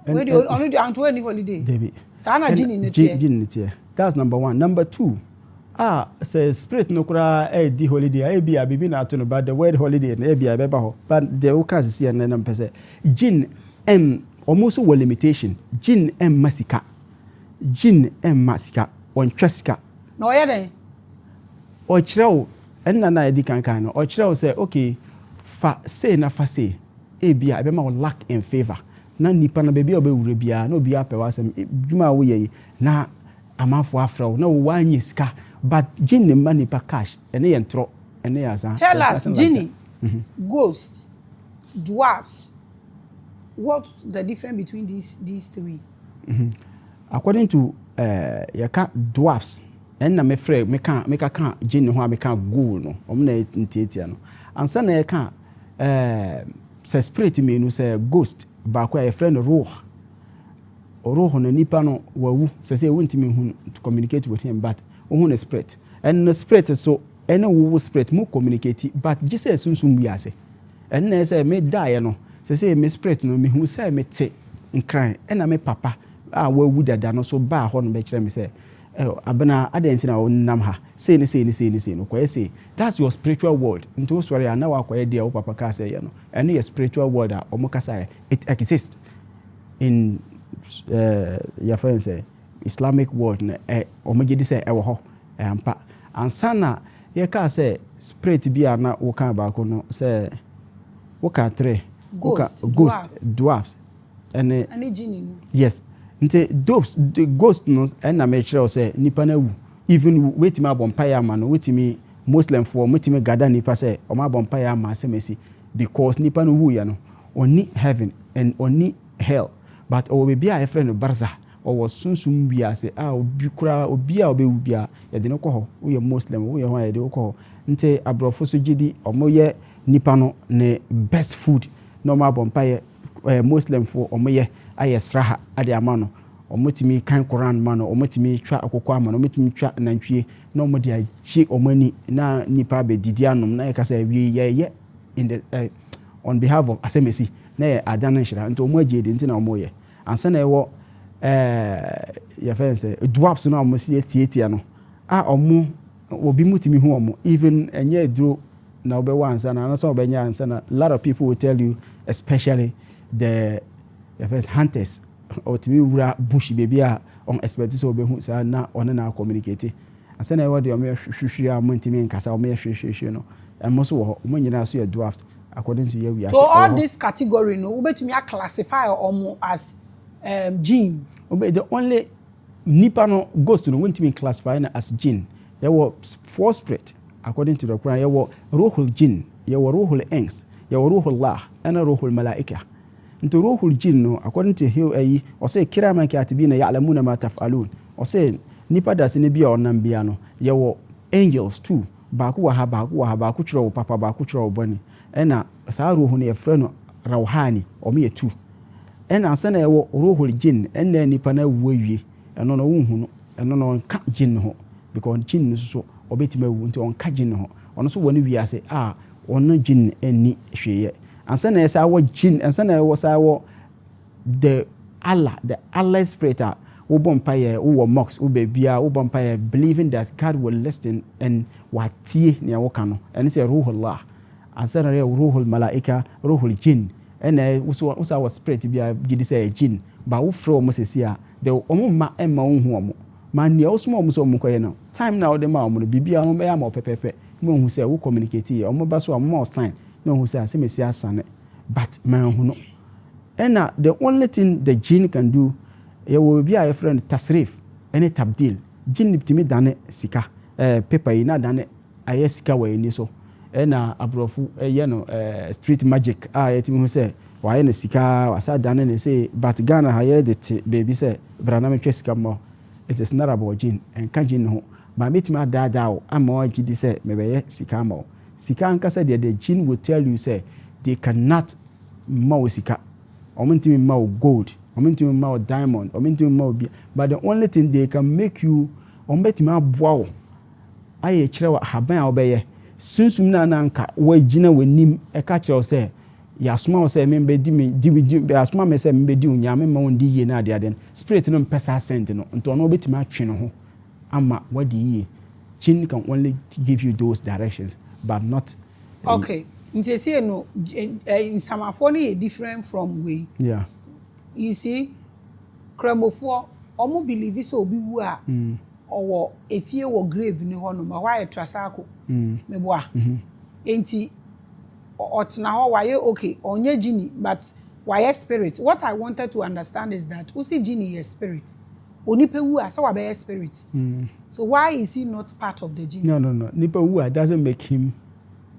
we dey only the antoa ni holiday Debbie sana JINNI ne tie JINNI ne tie that's number 1 number 2 say spirit no kura di holiday bia bibi na to no but the word holiday na bia be ba ho but the ukase see na na mpese JINNI almost a limitation JINNI masika JINNI masika on twasika no ye den o kirewo enna na edi kankan no o kirewo say okay fa say na fa say bia be ma lack in favor na nipa na baby obewure bia na obi apewa asem djuma wo ye na amafo afrawo na wo wanye sika but JINNI money pa cash ene ye ntro ene ya za tell us JINNI ghost dwarfs what's the difference between these three according to yaka dwarfs enna me frɛ me ka JINNI ho a me ka ghoul no omna ntietia no ansa na yaka say spirit me no say ghost ba kwa ye friend ruh no nipa no wawu say wontimi hu to communicate with him but hu no spirit and the spirit so ene wo spirit mo communicate but Jesus sunsum wi ase and na say me die no say me spirit no me hu say me te nkran ena me papa wawu dada no so ba ho no be kire me say abena adensi na wonnam ha say no kwa say that's your spiritual world into sorry na wa kwa dia wo papa ka say no and your spiritual world a omukasa it exists in your friends say Islamic world na omugidi say e wo ho ampa ansana ye ka say spirit bia na wo kan ba ko no say wo ka 3 ghost dwarfs and JINNI yes nte the ghost no na me kire say nipa na wu even wetimi abompaya ma no wetimi muslim for wetimi gada nipa say o ma abompaya ma semesi because nipa no wu ya no oni heaven and oni hell but o be a friend barza o was sunsum bia say obi kura obi a obewu bia ye de no ko ho wo ye muslim wo ye ho ye de ko ho nte abrofo so gidi o mo ye nipa no ne best food no ma abompaya muslim for o mo ye ayesraha ade amano omotimi kan Quran mano omotimi twa akokọ amano omotimi twa nantwie na omodi agye omani na nipa be didi anom na yeka say wie ye in the on behalf of asemesi na adana nhira nto omo agye de ntina omo ye ansa na ewo ya fense dwarfs na omo si etietia no omo obi mutimi hu omo even enye duro na obewa ansa na so obenya ansa na a lot of people will tell you especially the first hunters or to be wura bush baby on expect so be hu sa na on na communicate asana e wode o me hwehwe a montimi nkasa o me hwehwe no and most wo mo nyina so your dwarfs according to you so all this category no obetumi classify omo as jinn the only nipa no ghost no wontimi classify na as jinn there were 4 spirit according to the Quran there were ruhul jinn there were ruhul ins there were ruhul lah and ruhul malaika into ruhul jinn no according to him ayi o say kiraman katibina ya'lamuna ma taf'alun o say nipa da se ne bia onam bia no ye wo angels too ba ku wa ha ba ku kiro papa ba ku kiro boni ena sa ruhu ne yefre no rawhani o me yetu ena asana ye wo ruhul jinn ena nipa na wuwie eno no wunhu no eno no nka jinn ho because jinn so obetima wu nti on ka jinn ho ono so woni wi ase ono jinn eni hweye ansana esa wo jinn ansana wo sa wo the Allah spirit wo bompaye wo mox wo bebia wo bompaye believing that God will listen and watie ne wo kano and say ruhullah ansana re ruhul malaika ruhul jinn ene wo sa wo spirit bia gidi say jinn ba wo fro mo sesia de omo ma emma wo hu omo man ne wo so mo so mo koye no time na wo de ma omo bibia mo be ya ma pepepe mo hu say wo communicate omo ba so omo sign no who say asemesi asane but man hu no and the only thing the jinn can do you will be a friend tasrif any tabdil jinn timi dane sika paper ina dane aye sika we ni so and abrofu no street magic yetimi hu say why na sika wasa dane ne say but Ghana haye the baby say brana me sika mo it is not about gin and ka gin ho ba metima dada o ama o gidi say me be sika mo sika anka say the gin will tell you say they cannot mo sika omentimi ma gold omentimi ma diamond omentimi ma but the only thing they can make you ombetimi aboa o aye kire wa haban a obeye sunsum na nanka wa gina wanim e ka kire o say yasoma o say me be di yasoma me say me be di unyame ma wondi ye na ade spirit no mpesa sent no nto no obetimi atwe no ho ama wadi ye chin can only give you those directions but not okay nti say no in samafoni different from we yeah you see kremofo omo believe so obi wu a owo efie wo grave ni ho no ma why trasako me boa enti otna ho why okay onye JINNI but why spirit what I wanted to understand is that usi JINNI is spirit onipa wu a so wa be spirit so why is he not part of the JINNI? No nipa wu a doesn't make him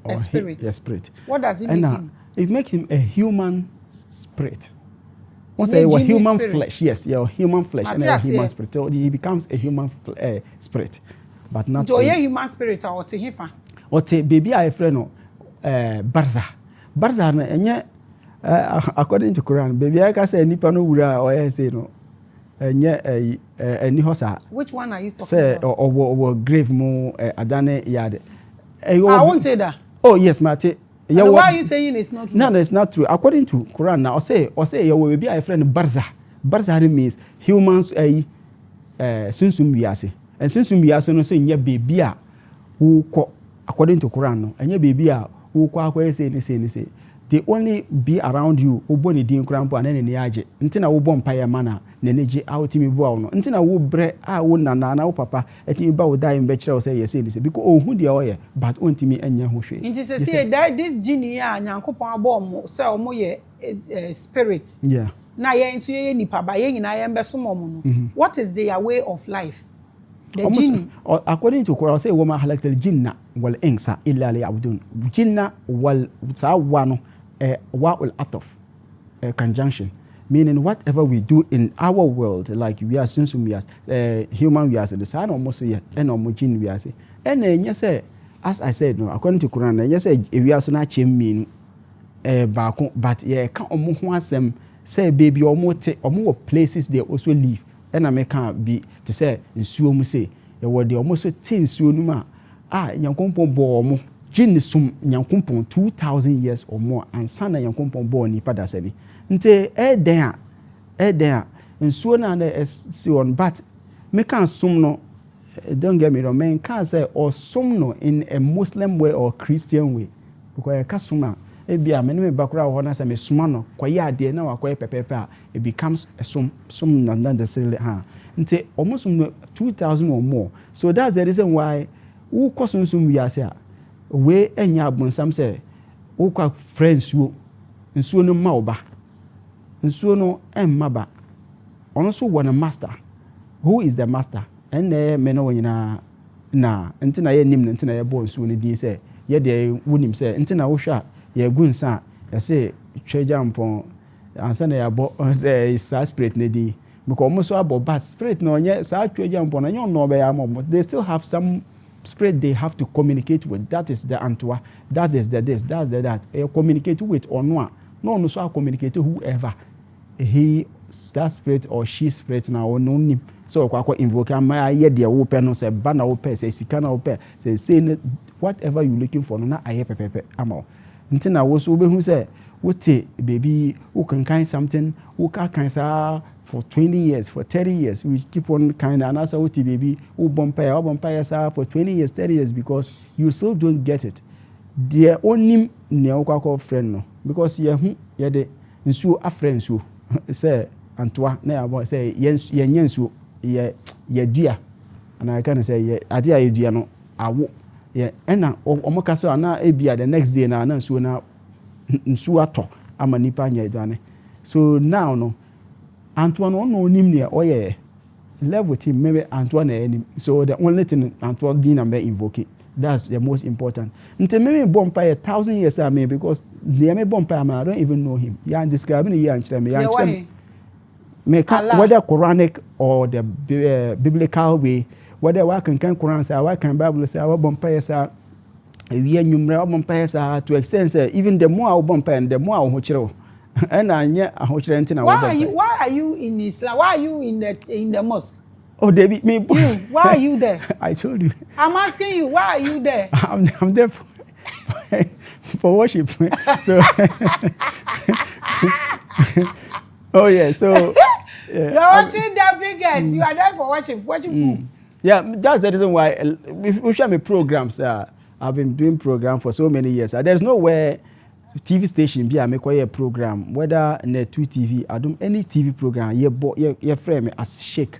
a spirit. A spirit. What does it make him? It makes him a human spirit. Once a human spirit. Flesh, yes, yeah, human flesh and a human spirit. So he becomes a human spirit, but not. So human spirit or to hifa? Or to baby I friend Barza. Barza na enye according to Quran, baby I can say nipa no wura or say no. Enye eni hosa. Which one are you talking say, about? Or grave mo adane yade. I won't say that. Oh yes, Mate. Yeah, why are you saying it's not true? No, it's not true. According to Quran, now say you will be a friend Barza. Barza means humans sunsum wiase. And sunsum wiase no say nya baby a who according to Quran no, nya baby a who kwa say ni. They only be around you oboni din Quran po anene ne age. Ntina wo bom paye mana ne neji outimi bo no. Ntina wo bre a wo nana wo papa etimi ba wo dai mbe kire wo say yes ni say because ohun de oye but ontimi anya ho hwe. Nti say that this JINNI a nyankopon abom say omo ye spirit. Yeah. Na ye nso ye nipa ba ye nyina ye mbesomo mo no. What is their way of life? The JINNI. According to Quran say wama halakal jinna wal insa illa liya'budun. Jinna wal sawano wa'ul atof conjunction, meaning whatever we do in our world, like we are sunsum we are human we are the sign almost here and almost JINNI we are say and yes as I said no according to Quran yes we are so na chem mean but yeah can omo ho asem say baby omo places they also live and I can be to say nsuo mu say e wo de omo so tin nsuo nu ma nyankompon bo omo JINNI sum nyankompon 2000 years or more and sana nyankompon bo ni pada sabi nte eden a nsuo na na si on but me can sum no don't get me wrong men can say or sum no in a Muslim way or Christian way because ka sum e bia me me bakura ho na say me sum no kwaye ade na wakoye pepepe a it becomes a sum na necessarily nte almost 2000 or more so that's the reason why who sum we are say we enya abonsam say who kwa friends nsuo no ma oba nsuo no emma ba ono so won a master who is the master and me no nyina na ntina ye nim ntina ye bo nsuo no din say ye de wonim say ntina wo hwa ye gunsa ye say tweja mpon ansa na ya bo say spirit ne din because almost about bad spirit no nye sa tweja mpon na no be ya mo they still have some spirit they have to communicate with. That is the antwa, that is the this, that's the that. Communicate with or no so communicate to whoever he that spirit or she spirit now or no name. So kwa invoke my idea the open no say banner open say sikana open say whatever you looking for no na aye pepepe amo. Ntina wo so be hu say wote baby who can kind something who can kind for 20 years, for 30 years, we keep on kind of, and also baby, who bumpire for 20 years, 30 years, because you still don't get it. The only neokako friend no, because ye de nsu a friend so say Antoine na about say yensu ye dua, and I can say ye adia ye dua no awo ye ena omokasa na ebia the next day na nsu na nsu ato ama nipa nya aduane. So now no Antoine no nim ne oye live with him maybe Antoine any so the only thing Antoine din am invoke That's the most important. Until maybe Bompire 1,000 years I mean, because the me Bompire I don't even know him. Yeah, and describing the year whether Quranic or the biblical way, whether I can Quran say, I can Bible say, our Bompire say, we are numerous Bompire to extend even the more Bompire and the more Hochero. And I yeah, why are you in Islam? Why are you in the mosque? Oh, David, me. Why are you there? I told you. I'm asking you, why are you there? I'm there for worship. So, oh yeah. So you're watching the biggest. You are there for worship. Worship. Yeah, that's the reason why we show me programs. I've been doing programs for so many years. There's nowhere TV station be I make a program, whether net 2 TV, I do any TV program. You frame me as Sheikh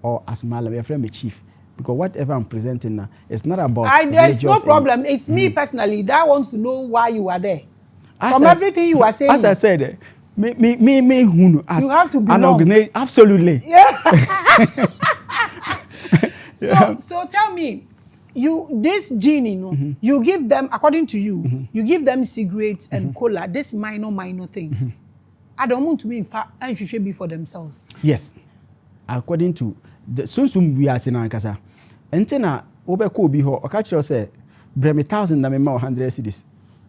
or as Malam, you frame me Chief. Because whatever I'm presenting now, it's not about. There's no problem. It's me personally that wants to know why you are there. From everything you are saying. As I said, me who you have to belong. Absolutely. Yeah. So tell me. This JINNI, you give them, according to you, you give them cigarettes and cola, these minor things. I don't want to be in fact, and should be for themselves. Yes. According to the soon we are saying Ankasa. Entena Obeko Biho, or catch you say, bring me 1,000 and 100 cities.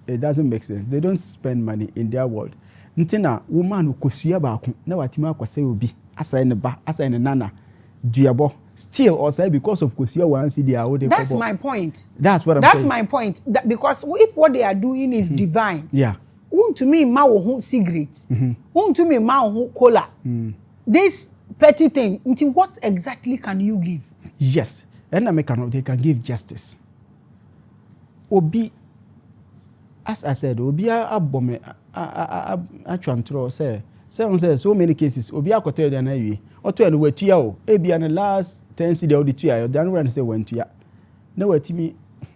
It doesn't make sense. They don't spend money in their world. Entena, woman who could see about now what you might say will be, as I in a nana, diabo. Still, or say because of Kosia one CD. That's my point. That's what I'm saying. That's my point. Because if what they are doing is divine, yeah. To me, ma who cigarettes. To me, ma who cola. This petty thing. Until what exactly can you give? Yes, and they can give justice. Obi, as I said, Obi a bomb a chantro say. So many cases, Obi a kote de na wi. Oto eno wetua o. Ebi an last 10 cedi o ditua. Dan we say wentua. Na watimi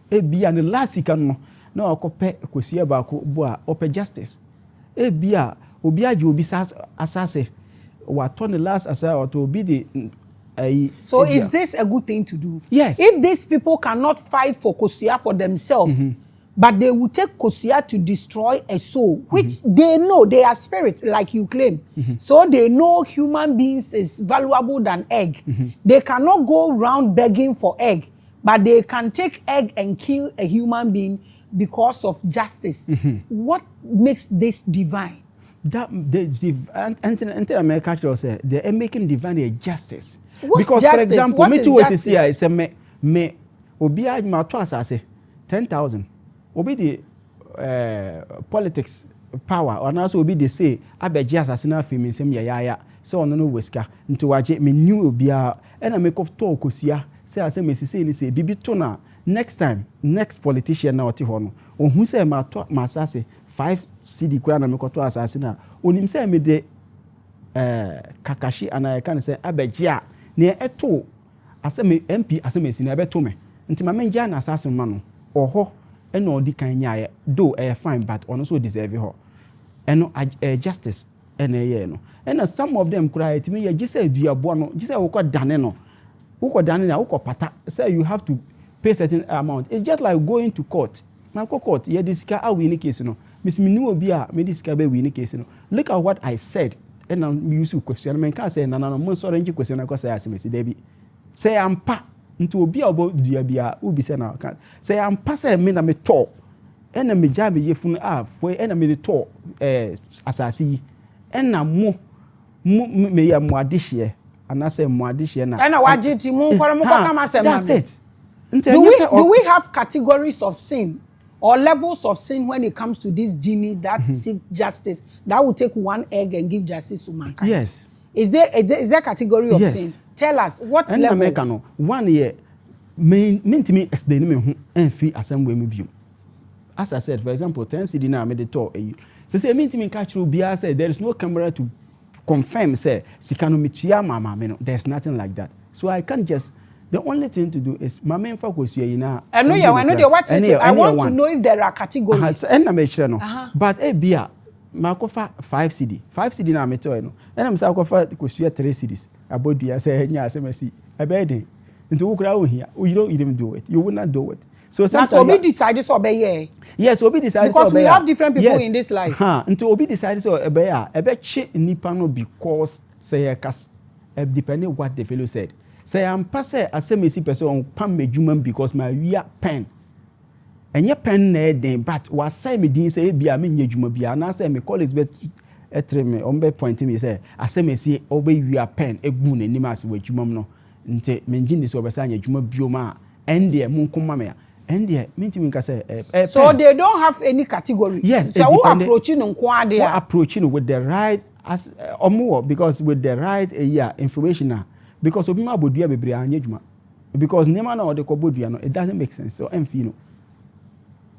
ebi an last sika no. Na okope kosia ba ko bo a ope justice. Ebi a obi aje obi asase. Wato ne last asa or to obi de So is this a good thing to do? Yes. If these people cannot fight for Kosia for themselves, but they will take Kosia to destroy a soul, which they know they are spirits, like you claim. So they know human beings is valuable than egg. They cannot go around begging for egg, but they can take egg and kill a human being because of justice. What makes this divine? That until America say they are making divine justice. What's because justice? For example, what me is too justice? I say me obi a ma to asase 10,000. Obi the politics power or now so obi they say abeji asase na fi me nsem ya say ono no weska nti waje me new obi a na make of talk Kosia say ase me say ni say bibi to na next time next politician na oti ho no ohun say ma to ma asase 5 cedi kura na me ko to asase na onim say me de kakashi ana kan say abeji a na eto ase me MP ase me si na ebeto me nti ma menja na asase ma no oho and all the kind of do fine, but also deserve her. And justice and and some of them cry to me, just say, dear Bono, just say, Oko Daneno, Oko Danina, Oko Pata, say you have to pay certain amount. It's just like going to court. Now, court, yeah, this car, we in a case, Miss Minu Bia, made this car, we in a case, Look at what I said, and I'm used to question. I can't say, no, most orange question, I say, Miss Debbie. Say, I'm pa. Nti obi abo dua bia obi se na ka say am pass me na me to ena me ja me yefunu foi ena me to asase yi ena mo me ya mo adehye anase mo adehye na ena wagiti mu kwara mu kama asem. That's it. Do we have categories of sin or levels of sin when it comes to this JINNI that seek justice that will take one egg and give justice to mankind? Yes. Is there a category of sin? Tell us what and level. America no 1 year mean to me explain me who and free assembly me view. As I said, for example, 10 cedi na me the talk say mean to me catch you bia say there is no camera to confirm say sikano michia mama me no, there's nothing like that. So I can't just, the only thing to do is my main focus here na I know they watch it. I want to know if there are categories. And I'm sure no. But bia makofa 5 cedi. 5 cedi na me to no. And I'm say akofa kosia 3 cedis. Abodua say nya asemasi. Abede. Into ukra here. You don't even do it. You will not do it. So sometimes obi decide so obey. Yes, obi decide because we have different people in this life. Until obi decide so obey che nipa no because say kas depending what the fellow said. Say am pass asemesi person on pam medwuma because my we are pen. And your pen then but was say me din say bia me nyedwuma bia na say me colleagues bet etreme ombe point me say asemesi obey we are pen egu na nim ase wadwuma no nte menjini so obesa nyedwuma bioma ende mun kuma me and yeah, mean say so they don't have any category. Yes, so who approaching approaching with the right as or more because with the right information because obi ma bodua bebre anyadwuma because nema na ode ko bodua no it doesn't make sense so emfi no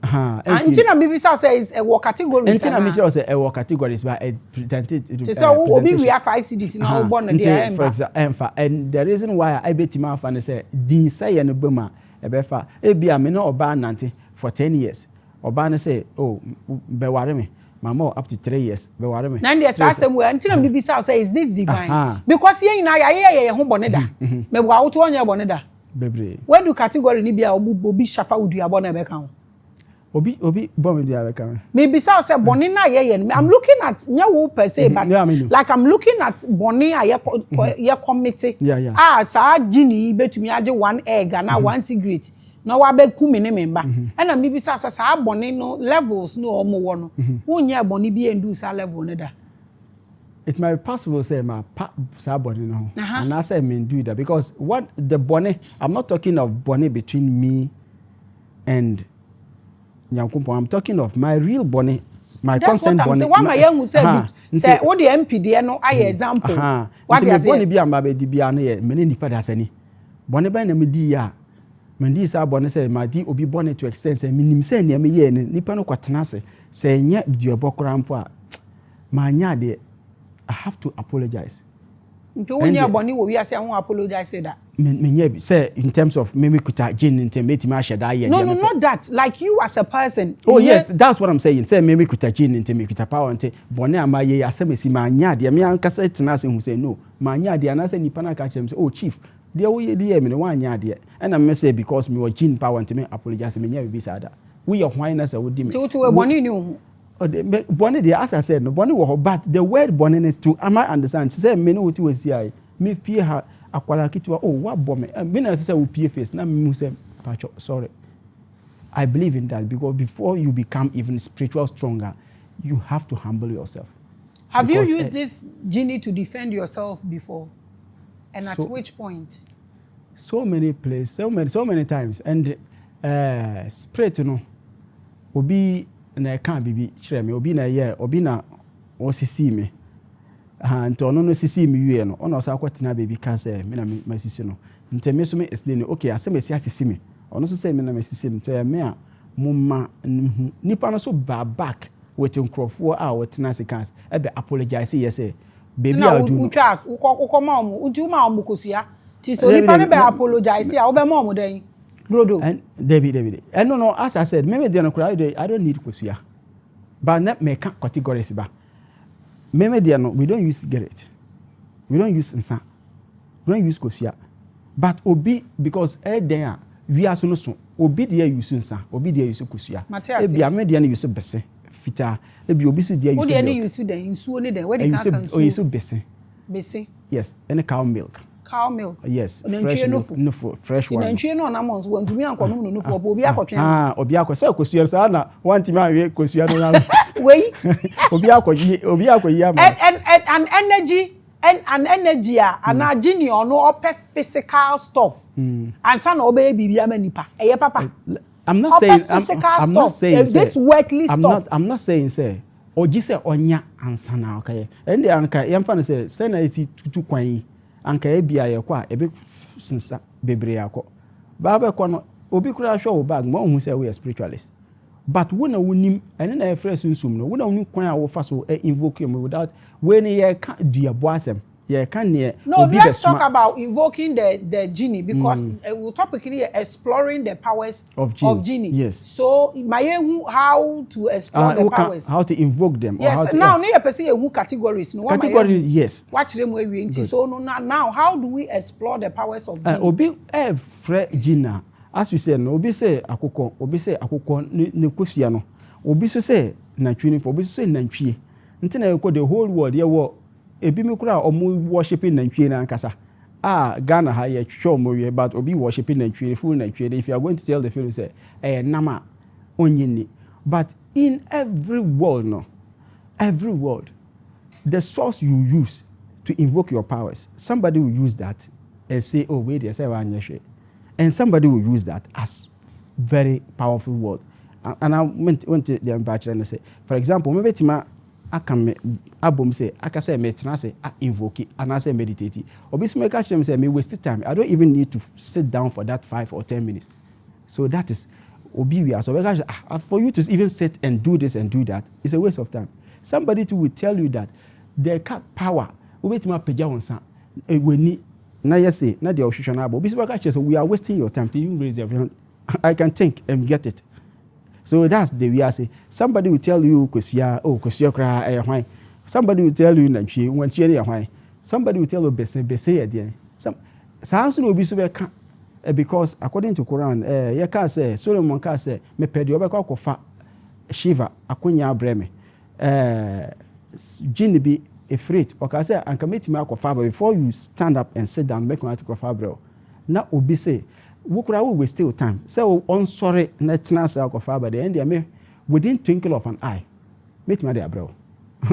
antina bibi say is a work category antina me say a work categories but presented so obi we have 5 CDs now born there for example and the reason why I betima fan say din say no bema ebefa ebia me no oba nante for 10 years oba ne say oh be ware me mama up to 3 years be ware me nan dey say we antina bibi say is this divine because yen na ye ho bone da me bua wo to onye bone da bebre when do category ni bia obi shafa udua bone be kan obi bomb dia be kan me be say bone na ye I'm looking at nyawo per se but like I'm looking at bone ye committee sa JINNI betumi age 1 egg na 1 cigarette na wa be ku me ne memba and na me be say sa bone no levels no omo wo no wonya bone bi endu sa level ne da. It might be possible say my sa bone no and I say me do that because what the bone I'm not talking of bone between me and I'm talking of my real bonnet, my consent bonnet. What my young say what the MP there no I example. What the bonnet be am baby di bia no ye many nipa da sani. Bonnet ba na me di ya. Me di sa bonnet say my di obi bonnet to extend say minim say na me ye nipa no kwatena say nya di obokora mpo a ma nya de I have to apologize. Nto wonya boni wo wi ase won apologize that. Me say in terms of me kuta JINNI intimate ma sheda ye. No, not that. Like you as a person. Oh yeah, that's what I'm saying. Say me kuta JINNI intimate kuta power nte boni ama ye asemesi ma nya de me anka say tena se hu say no. Ma nya de na say nipa na ka chem say oh chief. De wo ye de me no wan nya de. And I say because me was JINNI power nte me apologize me nya be sada. We your why na say wo di me. So to boni ni hu. Oh, the bonnet, as I said, no bonnet was but the word bonnet is to am I understand? Say me no what you see. Me peer her akwala kitu oh what bomb me na say we peer face na me say pacho sorry. I believe in that because before you become even spiritual stronger, you have to humble yourself. Have you used this JINNI to defend yourself before? And at which point? So many places, so many times and spirit no obi na kan bibi kire me obi na ye obi na osisi me nto no sisi me wie no ono sa kwatena baby ka say me na masisi no nte me so me explain okay asemesi asisi me ono so say me na masisi me to ya me a mumma nipa no so back with nkrofo a wotena seconds e be apologize yes baby I do no chas ukoma omo uju ma omo kosia ti so nipa no be apologize a wo be ma omo dan brodo and David and no as I said maybe they no I don't need kosua but not make categories ba maybe they no we don't use cigarette we don't use insa we don't use kosua but obi because there we are so obi there use insa obi there use kosua e bia me there use bese fita e bi obi so there use o there use den nsuo ne den where they can o use bese yes and cow milk yes fresh one nantwie no na monso wantumi ankono no nufu obi akotwe obi akosɛ kosua sa na wantimi awe kosua no na wei obi akoyi ama and an energy and JINNI ono ope physical stuff and san obe bibia manipa eye papa I'm not saying this worldly stuff I'm not saying say oji say onya ansa na okay and the anka yemfa no say na eti tutu kwan yi anka ebia ye kwa ebe sinsa bebre akọ ba be kọ no obi kura hwe wo bag mo hu say we spiritualist but when a wonim ene na e fresh nsum no when a wonim kwan a wo fa so invoke him without when ye ka dua boasem ye can near no let's talk about invoking the JINNI because we'll topic here exploring the powers of JINNI. Yes. So my how to explore the powers, how to invoke them. Yes. Or how to, now near person who categories. No categories. Yes. Watch them where we so no now how do we explore the powers of JINNI? Obi free JINNI as we say no obi say akoko ne kosua no obi so say nantwi for obi so say nantwie nti na the whole world ye wo ebi me kura omo worshiping nantwie na ankasa Ghana ha ye twetwe omo wie but obi worshiping nantwie full nantwie if you are going to tell the fellow say nama onyini but in every world the source you use to invoke your powers, somebody will use that and say, oh, wait, yes, and somebody will use that as very powerful word. And I went to the ambassador and say, for example, maybe Tima Abum say, I can say, I invoke it, and I say meditate. Or be small catch them say, me waste time. I don't even need to sit down for that 5 or 10 minutes. So that is obedience. So for you to even sit and do this and do that, it's a waste of time. Somebody too will tell you that they cut power. We are wasting your time to even raise your hand. I can think and get it. So that's the way I say. Somebody will tell you, somebody will tell you, somebody will tell you, because according to Quran, you can say, Solomon can say, me pedi obeko fa Shiva, akunya breme. JINNI be afraid. Okay, say, and commit me akofa, but before you stand up and sit down, make me akofa bro. Now obi say, we could waste your time. So on sorry, not say akofa, but the end me within twinkle of an eye, make me there, bro.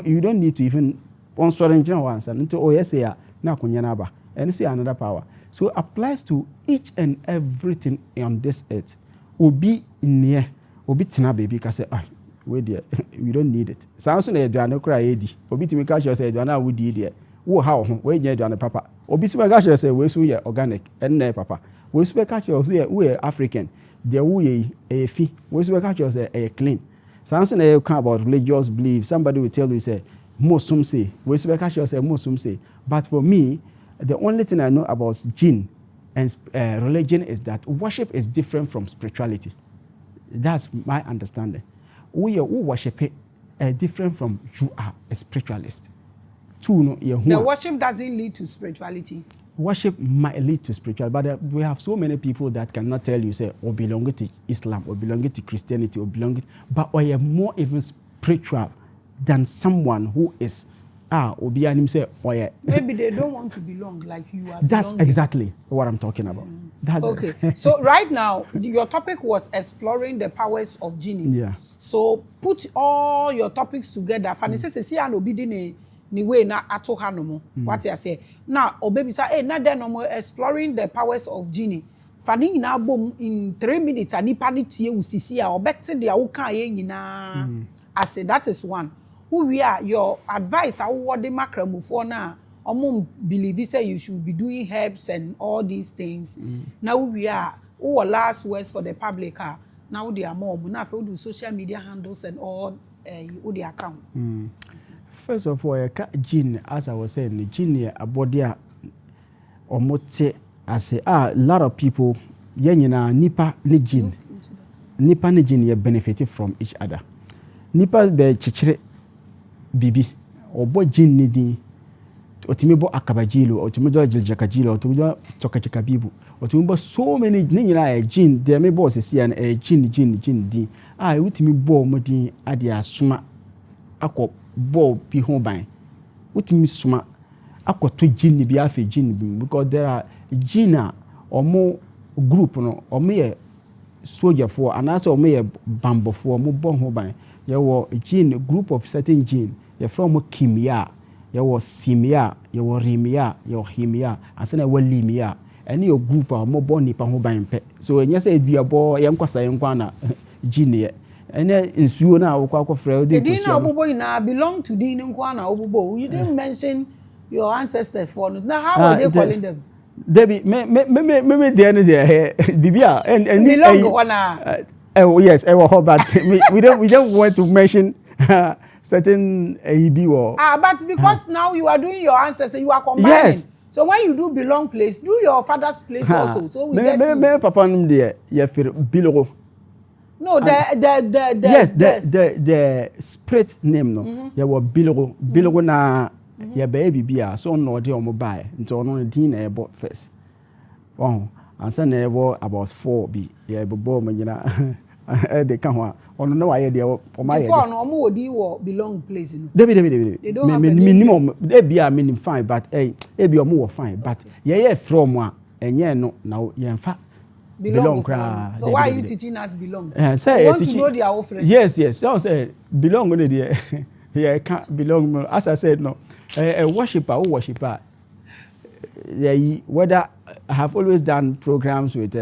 You don't need to even on sorry in general answer until yes, yeah, now kunyanaba, and see another power. So it applies to each and everything on this earth. Obi near, obi tina baby, can say, wait there, we don't need it. Sounds like you are no cry edi. Obi to me catch you say you are now would there. Wo how when you are papa. Obi to me catch you say we so ye organic and na papa. We so catch you say we African. There we a fee. We so catch you say a clean. Sounds like you can about religious belief. Somebody will tell you say most some say. We so catch you say most some say. But for me, the only thing I know about jinn and religion is that worship is different from spirituality. That's my understanding. We worship it different from you are a spiritualist. The worship doesn't lead to spirituality. Worship might lead to spirituality, but we have so many people that cannot tell you, say, or belong to Islam, or belong to Christianity, or belong to, but or are more even spiritual than someone who is, say, maybe they don't want to belong like you are. That's belonging. Exactly what I'm talking about. That's okay. So right now, your topic was exploring the powers of JINNI. Yeah. So put all your topics together. Fani say see an obi ni way na ato hanomo. What I say. Now obebi say na then no more exploring the powers of JINNI. Fani na bom in 3 minutes ani pani tie usisi a obekte dia wo kan ye nyina. I say that is one. Who we are your advice what the makramufo na omo believe say you should be doing herbs and all these things. Now we are who last words for the public are now they are more now for do social media handles and all the account. First of all, JINNI, as I was saying, JINNI a body or mote as a lot of people yenina nipa ni JINNI benefited from each other. Nipa the chichire bibi obo JINNI di otimibo akabajilo otimibo jiljakajilo otimibo chokachakabibu otimibo so many nyina jinn de me boss si an jinn di utimibo modin ade asoma akọ bo bi ho ban utimi soma akoto JINNI bi afi JINNI bi because there are jinn omo group no omo ye soldier for anase omo ye bambo for omo bo ho ban ye wo jinn group of certain jinn ye from kimia ye wo simia ye wo rimia ye wo himia asena wo limia ene your group omo bo nipa ho ban pe so enye say duabo ye nkwasa ye nkwa na JINNI ye ene nsuo na akọ frɛ the din na obubo ina belong to din nkwa na obubo. You didn't mention your ancestors for now. How are they calling them? Debbie me there no there bibia and belong na yes but we don't want to mention certain AEB or but because now you are doing your ancestors, you are combining. Yes. So when you do belong place, do your father's place also. So we get me papa num there ye fir biloro. No, the spirit name no. You were biloro na ya baby bia so no de omo buy nti ono din na e bought first. Oh, and say never about 4 be yeah bobo manyina they can ho ono no waye de o ma ye before no omo wodi wo belong place no David minimum they be a minimum fine but e be omo wo fine but ye from a enye no na ye mfa belong kra. So why are you teaching us belong? Say you want to know their offering. Yes so say belong no there yeah can't belong as I said no a worshiper whether I have always done programs with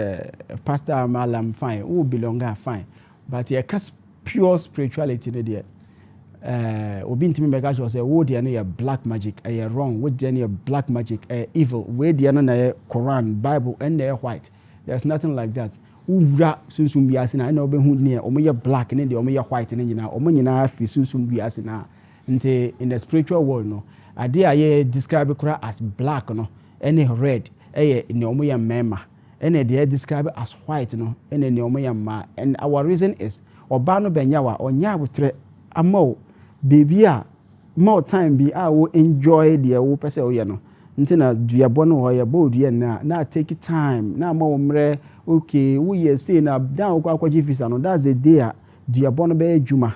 Pastor Malam fine who belong fine but yeah cause pure spirituality there obi ntimi mega say wo dey no black magic wrong wo dey no black magic evil we dey no na Quran Bible and they white. There's nothing like that. Ura sunsum biase na na obehu ne omoye black ne de omoye white ne nyina omonyina afi sunsum biase na nte in the spiritual world no ade aye describe kura as black no any red ne omoye mema ene de describe as white no ene ne omoye ma and our reason is oba no benyawa onya abotre amao baby a more time bi a wo enjoy de wo pese wo ye no nti na duabo no ho ye bold ye na take time na ma omre okay we ye say na down kwa visa no that's the day duabo no be adwuma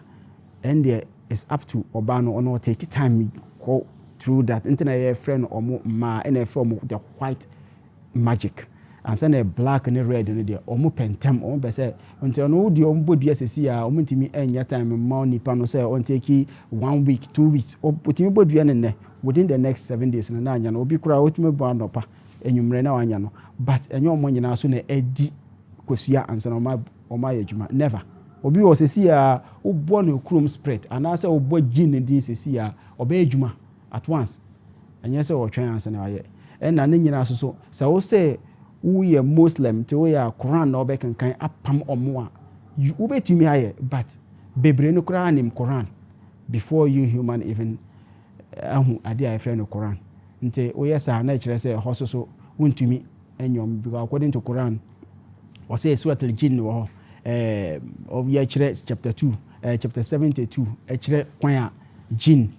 and there is up to oba no ono take time go through that nti na ye friend omo ma na from the white magic and say na black and red no there omo pentem omo be say nti no di omo bodua sesi a omo ntimi enya time ma nipa no say on take 1 week 2 weeks otimi bodua ne within the next 7 days na anya no obi kura otime bo anopa enwumre na anya no but enyo omo nyina so na edi kosua ansa na oma yadwuma never obi wo sesi a obo no krom spread anasa obo JINNI din sesi a oba adwuma at once anya se wo twen ansa na aye na ne nyina so so wo say wo ye Muslim te wo ya Quran na obe kankan apam omo a wo betimi aye but bebre no kura anim Quran before you human even ahu ade a friend Quran nte oyesa na kire say hososo wontumi enyom because according to Quran o say suratul jinn wo of ya kire chapter 2 chapter 72 kire kwan a jinn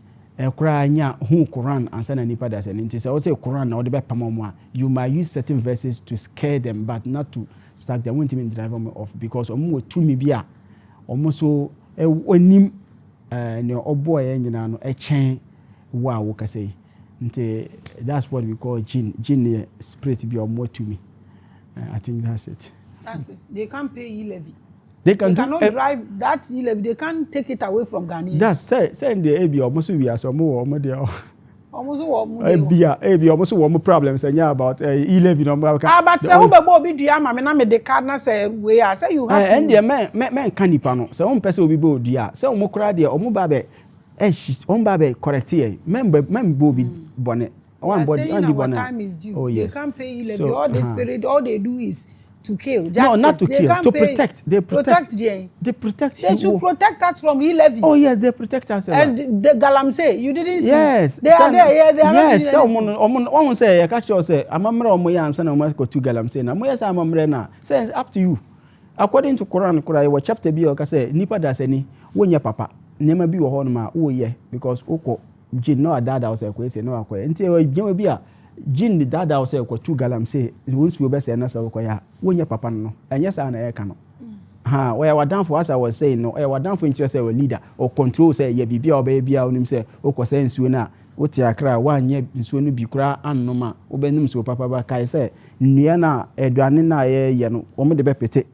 kura anya hu Quran ansa na nipa da say nte say o say Quran na o de be pamamo a you might use certain verses to scare them but not to start them wontumi drive them off because omo tumi bia omo so onim ne obo ya nyina no echen wow say nte that's what we call JINNI spirit be or more to me. I think that's it. They can't pay e-levy. They cannot drive that e-levy. They can't take it away from Ghanaians. That's say the AB almost we are some more there. Almost what AB almost one problems about e-levy number. But say who be do ya Maame na me the card na say we are say you have to. And the men can nipa no. Say one person will be bold dia. Say omo kra dia omo ba be on babe correct here. Member be bonnet. One body on the bonnet. Time is due. Oh, yes. They can't pay e-levy. So, all the spirit, all they do is to kill. Justice. No, not to kill. To protect. They protect. They protect. They should protect us from e-levy. Oh yes, they protect us. And the Galamsey, you didn't see. Yes. They are there. Yeah, they are yes. One say, I catch you say, amamre omo ya ansa na omo go to Galamsey na. Mo yes amamre na. Say it's up to you. According to Quran, Quran, chapter bi o ka say nipa da se ni wonya papa. Nema bi wo ho no ma wo ye because oko JINNI no dada wo say ko ese no akoye nti e bia bi a JINNI dada wo say ko tu Galamsey wonsu wo be say na say ko ya wonya papa no enye sa na ye ka no ha we wadanfo as I was saying no wadanfo nti say we leader or control say ye bibia oba bia onim say oko say nsuo na wo ti akra wa anye nsuo no bi kura annoma wo be nim so papa ba kai say nnua na eduane na ye no wo me de be pete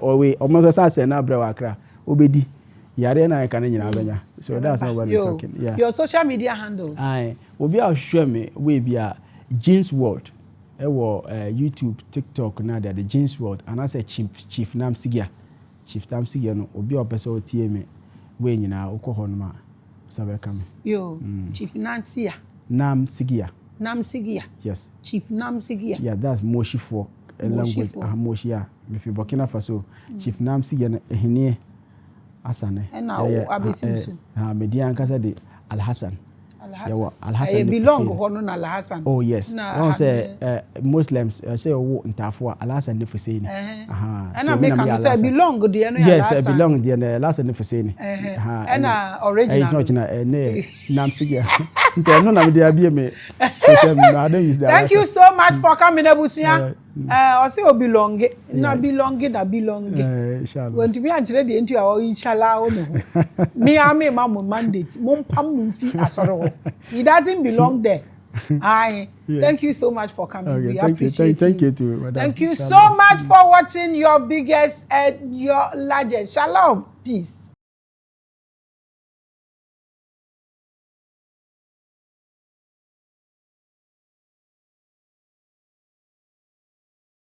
owe o mo say na bra wa akra obedi yare na kan nyina benya so that's how we're talking. Yeah, your social media handles obi a show me we bia Jeans World YouTube, TikTok na the Jeans World and I say Chief Namsigiya no obi a person tie me we nyina okoho no ma sabe kam Chief Namsigiya yes Chief Namsigiya yeah that's Moshifo language Moshia if Burkina Faso Chief Namsigiya na ehnie Hassan Median Casa de Al Hassan. Al Hassan belong to Al Hassan. Oh yes. No say Muslims say wo ntafo Al Hassan de Fuseni. And I make am say belong there no yes, I belong there Al Hassan de Fuseni. And original. Namsigiya. No, na me dey abie me. I don't use that. Thank you so much for coming, Ebusia. I say belong, na belong. Inshallah. When to be ready into our inshallah. Me mama mandate. Mum pam fi asoro. He doesn't belong there. Thank you so much for coming. Okay, We appreciate you. Thank you too, madam. Thank you so much for watching your biggest and your largest. Shalom. Peace.